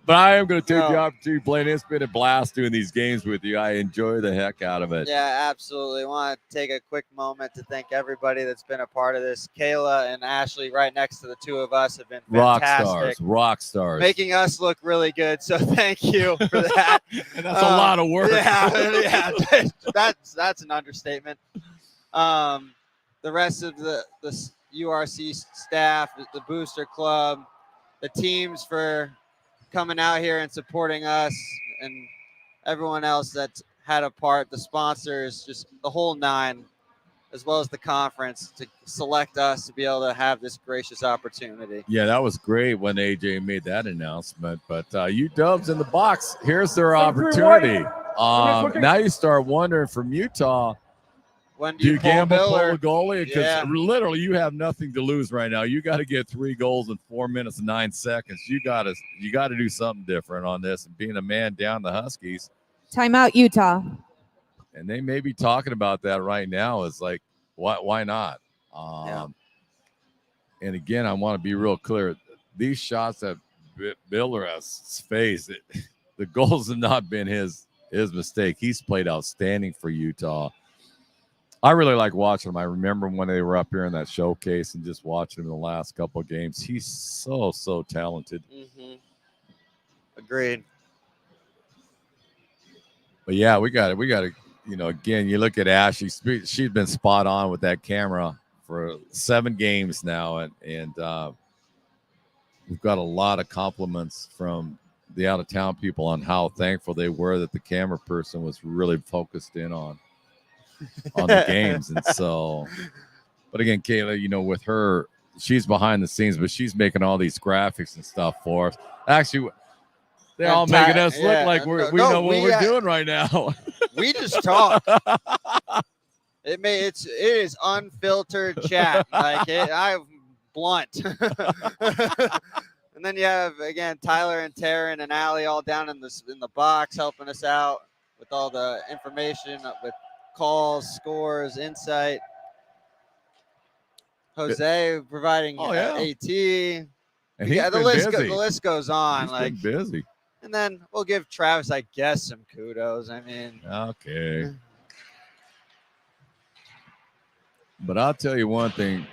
But I am going to take the opportunity, Blaine. It's been a blast doing these games with you. I enjoy the heck out of it. Yeah, absolutely. I want to take a quick moment to thank everybody that's been a part of this. Kayla and Ashley, right next to the two of us, have been fantastic. Rock stars. Making us look really good. So thank you for that. And that's a lot of work. Yeah, that's an understatement. The rest of the URC staff, the Booster Club, the teams for coming out here and supporting us, and everyone else that's had a part, the sponsors, just the whole nine, as well as the conference to select us to be able to have this gracious opportunity. Yeah, that was great when AJ made that announcement. But UW's in the box. Here's their opportunity. Now you start wondering from Utah, When do you gamble, Bill, pull or a goalie? Because Yeah. literally you have nothing to lose right now. You got to get 3 goals in 4 minutes and 9 seconds. You got to do something different on this. And being a man down the Huskies, Timeout, Utah. and they may be talking about that right now. Is like, why not? And again, I want to be real clear. These shots that Biller has faced, the goals have not been his mistake. He's played outstanding for Utah. I really like watching him. I remember when they were up here in that showcase and just watching him in the last couple of games. He's so talented. Mm-hmm. Agreed. But yeah, we got to, again, you look at Ashley. She's been spot on with that camera for 7 games now, and we've got a lot of compliments from the out of town people on how thankful they were that the camera person was really focused in on the games. And so, but again, Kayla, with her, she's behind the scenes, but she's making all these graphics and stuff for us. Actually, they're all making us look like we know what we're doing right now. We just talk. It is unfiltered chat. I'm blunt. And then you have, again, Tyler and Taryn and Allie all down in the box helping us out with all the information, with calls, scores, insight. Jose providing AT. And the list goes on. He's been busy. And then we'll give Travis, I guess, some kudos. I mean, okay. But I'll tell you one thing.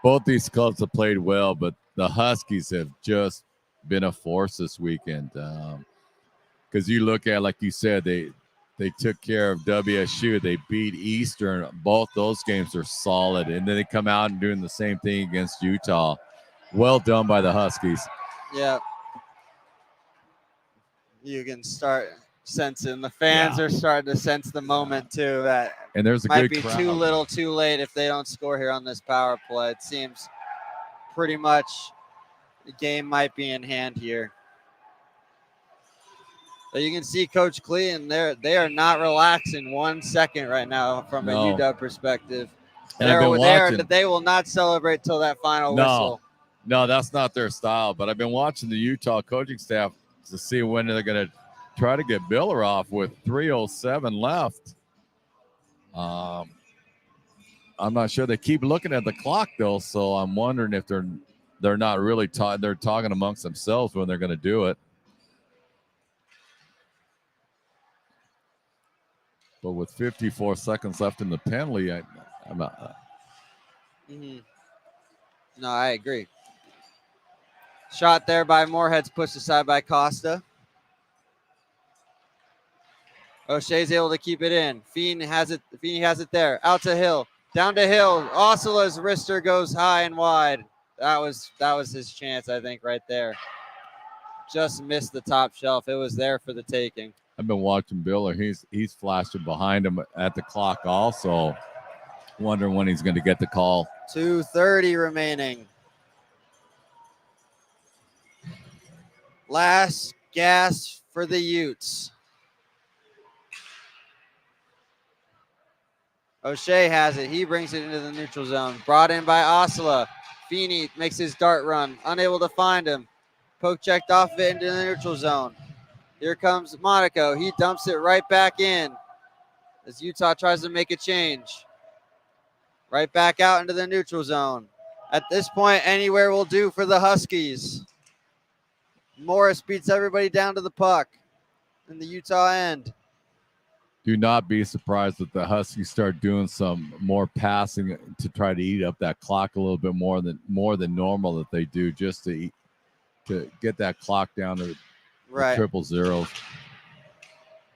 Both these clubs have played well, but the Huskies have just been a force this weekend. Because you look at, like you said, they took care of WSU. They beat Eastern. Both those games are solid. And then they come out and doing the same thing against Utah. Well done by the Huskies. Yeah. You can start sensing the fans are starting to sense the moment too. That and there's a might good be crowd. Too little, too late if they don't score here on this power play. It seems pretty much the game might be in hand here. But you can see Coach Klee, and they are not relaxing 1 second right now from a UW perspective. They will not celebrate till that final whistle. No, that's not their style. But I've been watching the Utah coaching staff to see when they're going to try to get Biller off with 3:07 left. I'm not sure. They keep looking at the clock though, so I'm wondering if they're not really they're talking amongst themselves when they're going to do it. But with 54 seconds left in the penalty, I'm not. No, I agree. Shot there by Moorhead's pushed aside by Costa. O'Shea's able to keep it in. Feeney has it there. Out to Hill. Down to Hill. Osula's wrister goes high and wide. That was his chance, I think, right there. Just missed the top shelf. It was there for the taking. I've been watching Biller. He's flashing behind him at the clock also. Wondering when he's going to get the call. 2:30 remaining. Last gas for the Utes. O'Shea has it. He brings it into the neutral zone. Brought in by Osula. Feeney makes his dart run. Unable to find him. Poke checked off of it into the neutral zone. Here comes Monaco. He dumps it right back in as Utah tries to make a change. Right back out into the neutral zone. At this point, anywhere will do for the Huskies. Morris beats everybody down to the puck in the Utah end. Do not be surprised that the Huskies start doing some more passing to try to eat up that clock a little bit more than normal that they do, just to get that clock down to the triple zeros.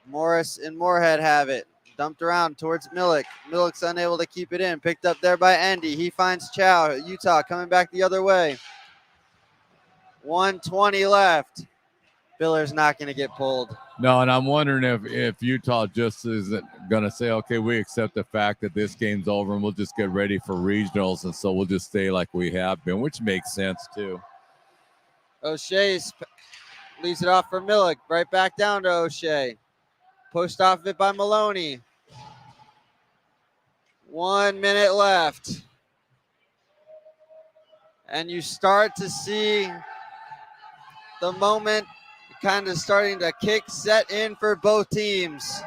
Morris and Moorhead have it. Dumped around towards Millick. Millick's unable to keep it in. Picked up there by Endy. He finds Chow. Utah coming back the other way. 1:20 left. Biller's not going to get pulled. No, and I'm wondering if Utah just isn't going to say, okay, we accept the fact that this game's over and we'll just get ready for regionals, and so we'll just stay like we have been, which makes sense too. O'Shea leaves it off for Millick. Right back down to O'Shea. Pushed off it by Maloney. 1 minute left. And you start to see the moment kind of starting to set in for both teams.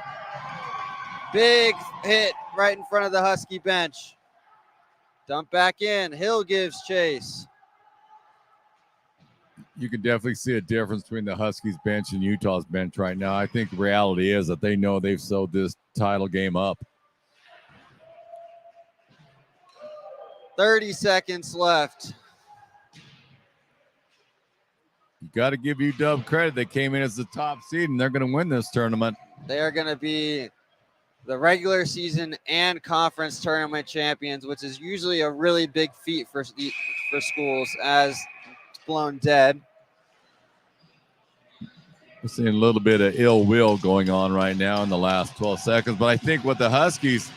Big hit right in front of the Husky bench. Dump back in. Hill gives chase. You can definitely see a difference between the Huskies bench and Utah's bench right now. I think the reality is that they know they've sewed this title game up. 30 seconds left. You got to give UW credit. They came in as the top seed, and they're going to win this tournament. They are going to be the regular season and conference tournament champions, which is usually a really big feat for schools, as it's blown dead. We're seeing a little bit of ill will going on right now in the last 12 seconds. But I think with the Huskies,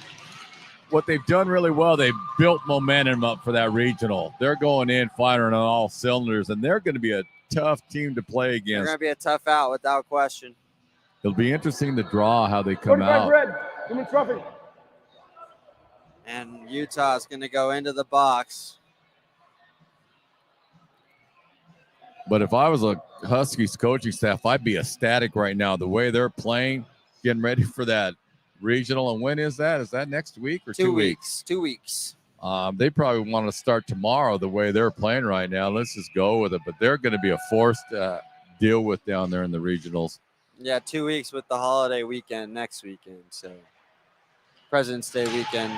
what they've done really well, they've built momentum up for that regional. They're going in firing on all cylinders, and they're going to be a tough team to play against. They're going to be a tough out without question. It'll be interesting to draw how they come out. Red, women's trophy. And Utah is going to go into the box. But if I was a Huskies coaching staff, I'd be ecstatic right now. The way they're playing, getting ready for that regional. And when is that? Is that next week or 2 weeks? 2 weeks. They probably want to start tomorrow the way they're playing right now. Let's just go with it. But they're going to be a force to deal with down there in the regionals. Yeah, 2 weeks with the holiday weekend next weekend. So President's Day weekend.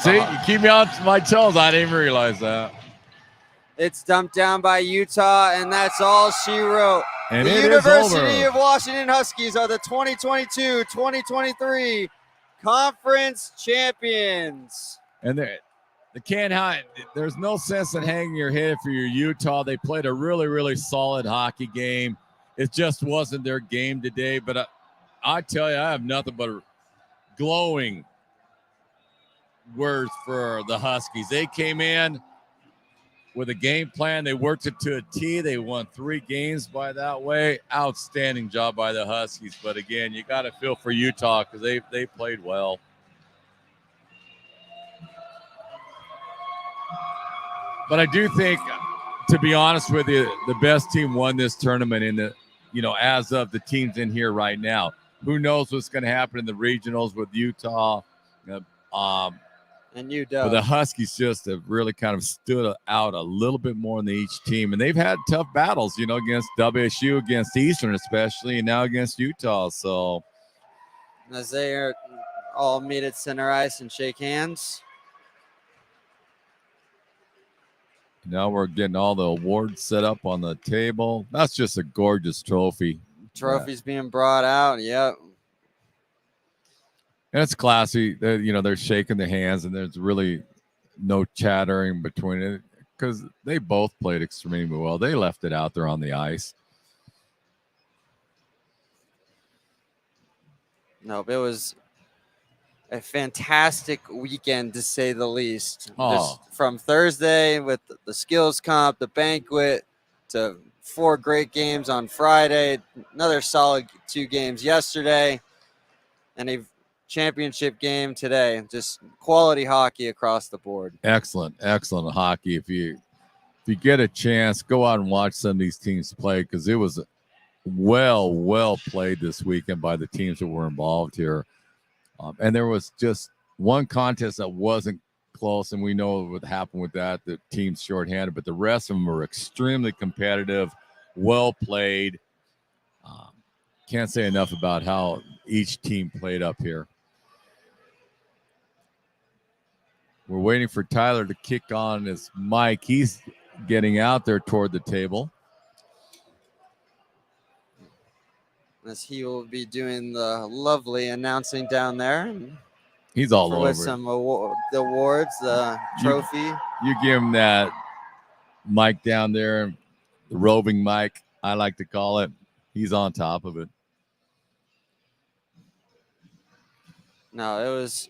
See, you keep me on my toes. I didn't even realize that. It's dumped down by Utah, and that's all she wrote. And the it University is over. of Washington Huskies are the 2022-2023 conference champions. And they can't hide. There's no sense in hanging your head for your Utah. They played a really, really solid hockey game. It just wasn't their game today. But I tell you, I have nothing but glowing words for the Huskies. They came in with a game plan. They worked it to a T. They won 3 games by that way. Outstanding job by the Huskies. But again, you got to feel for Utah because they played well. But I do think, to be honest with you, the best team won this tournament in the, as of the teams in here right now. Who knows what's going to happen in the regionals with Utah? And UW. But the Huskies just have really kind of stood out a little bit more than each team. And they've had tough battles, against WSU, against Eastern especially, and now against Utah. So as they are all meet at center ice and shake hands. now we're getting all the awards set up on the table. That's just a gorgeous trophy. Trophies being brought out. Yep. And it's classy. They're shaking the hands, and there's really no chattering between it because they both played extremely well. They left it out there on the ice. Nope, it was a fantastic weekend to say the least. Just from Thursday with the skills comp, the banquet, to 4 great games on Friday, another solid 2 games yesterday, and a championship game today. Just quality hockey across the board. Excellent hockey. If you get a chance, go out and watch some of these teams play because it was well played this weekend by the teams that were involved here. And there was just one contest that wasn't close, and we know what happened with that. The team's shorthanded, but the rest of them were extremely competitive, well played. Can't say enough about how each team played up here. We're waiting for Tyler to kick on his mic. He's getting out there toward the table. as he will be doing the lovely announcing down there. He's all over with it. some the awards, the trophy. You give him that mic down there, the roving mic, I like to call it. He's on top of it. No, it was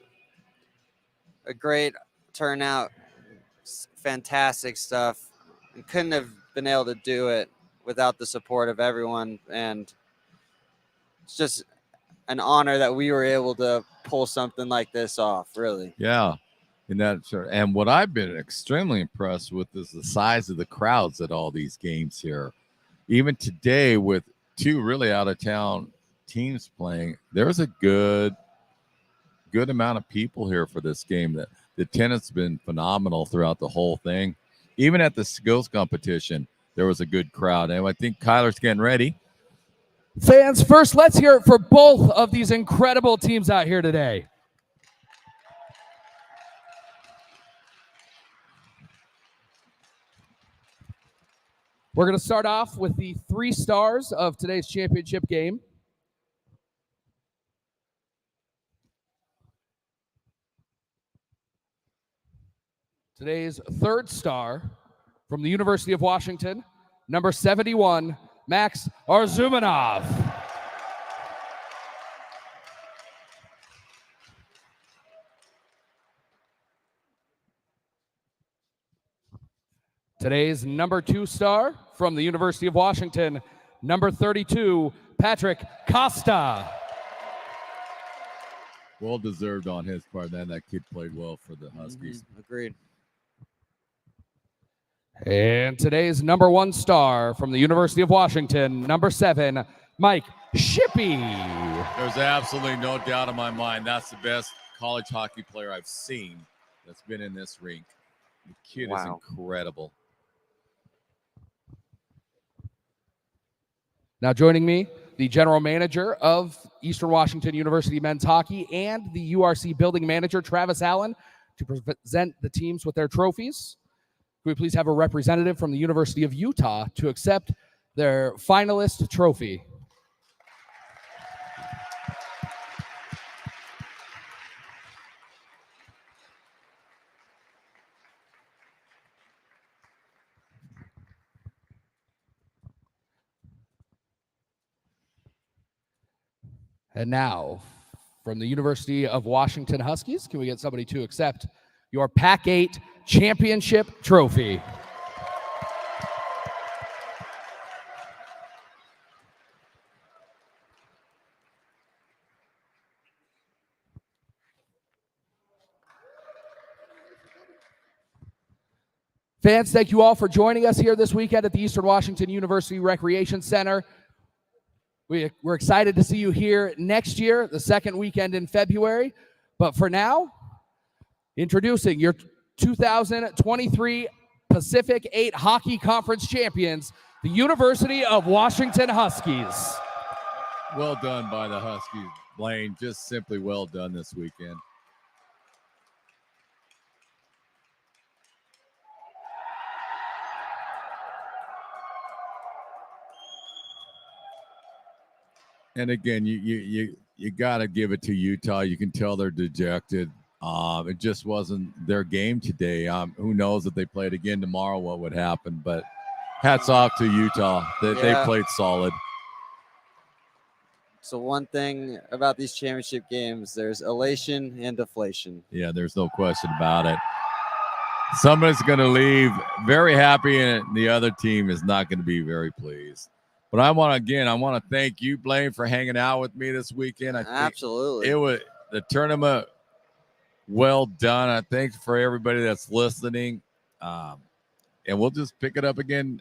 a great turnout. Fantastic stuff. We couldn't have been able to do it without the support of everyone. And it's just an honor that we were able to pull something like this off, really. Yeah. And what I've been extremely impressed with is the size of the crowds at all these games here. Even today, with two really out-of-town teams playing, there's a good amount of people here for this game. That the attendance has been phenomenal throughout the whole thing. Even at the skills competition, there was a good crowd. And I think Kyler's getting ready. Fans, first, let's hear it for both of these incredible teams out here today. We're going to start off with the 3 stars of today's championship game. Today's 3rd star from the University of Washington, number 71, Max Arzumanov. Today's number 2 star from the University of Washington, number 32, Patrick Costa. Well deserved on his part. Then that kid played well for the Huskies. Agreed. And today's number 1 star from the University of Washington, number 7, Mike Shippey. There's absolutely no doubt in my mind that's the best college hockey player I've seen that's been in this rink. The kid is incredible. Now joining me, the general manager of Eastern Washington University men's hockey and the URC building manager, Travis Allen, to present the teams with their trophies. Could we please have a representative from the University of Utah to accept their finalist trophy? And now, from the University of Washington Huskies, can we get somebody to accept your PAC8 championship trophy? Fans, thank you all for joining us here this weekend at the Eastern Washington University Recreation Center. We're excited to see you here next year, the second weekend in February. But for now, introducing your 2023 Pacific 8 Hockey Conference champions, the University of Washington Huskies. Well done by the Huskies, Blaine. Just simply well done this weekend. And again, you got to give it to Utah. You can tell they're dejected. It just wasn't their game today. Who knows if they played again tomorrow, what would happen? But hats off to Utah. They played solid. So one thing about these championship games, there's elation and deflation. Yeah, there's no question about it. Somebody's going to leave very happy, and the other team is not going to be very pleased. But I want to thank you, Blaine, for hanging out with me this weekend. Absolutely. It was the tournament well done. I thank for everybody that's listening. And we'll just pick it up again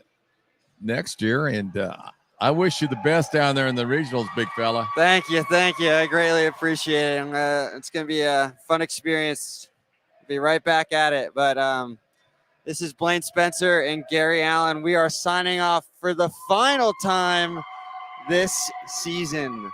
next year. And I wish you the best down there in the regionals, big fella. Thank you. I greatly appreciate it. It's going to be a fun experience. Be right back at it. But this is Blaine Spencer and Gary Allen. We are signing off for the final time this season.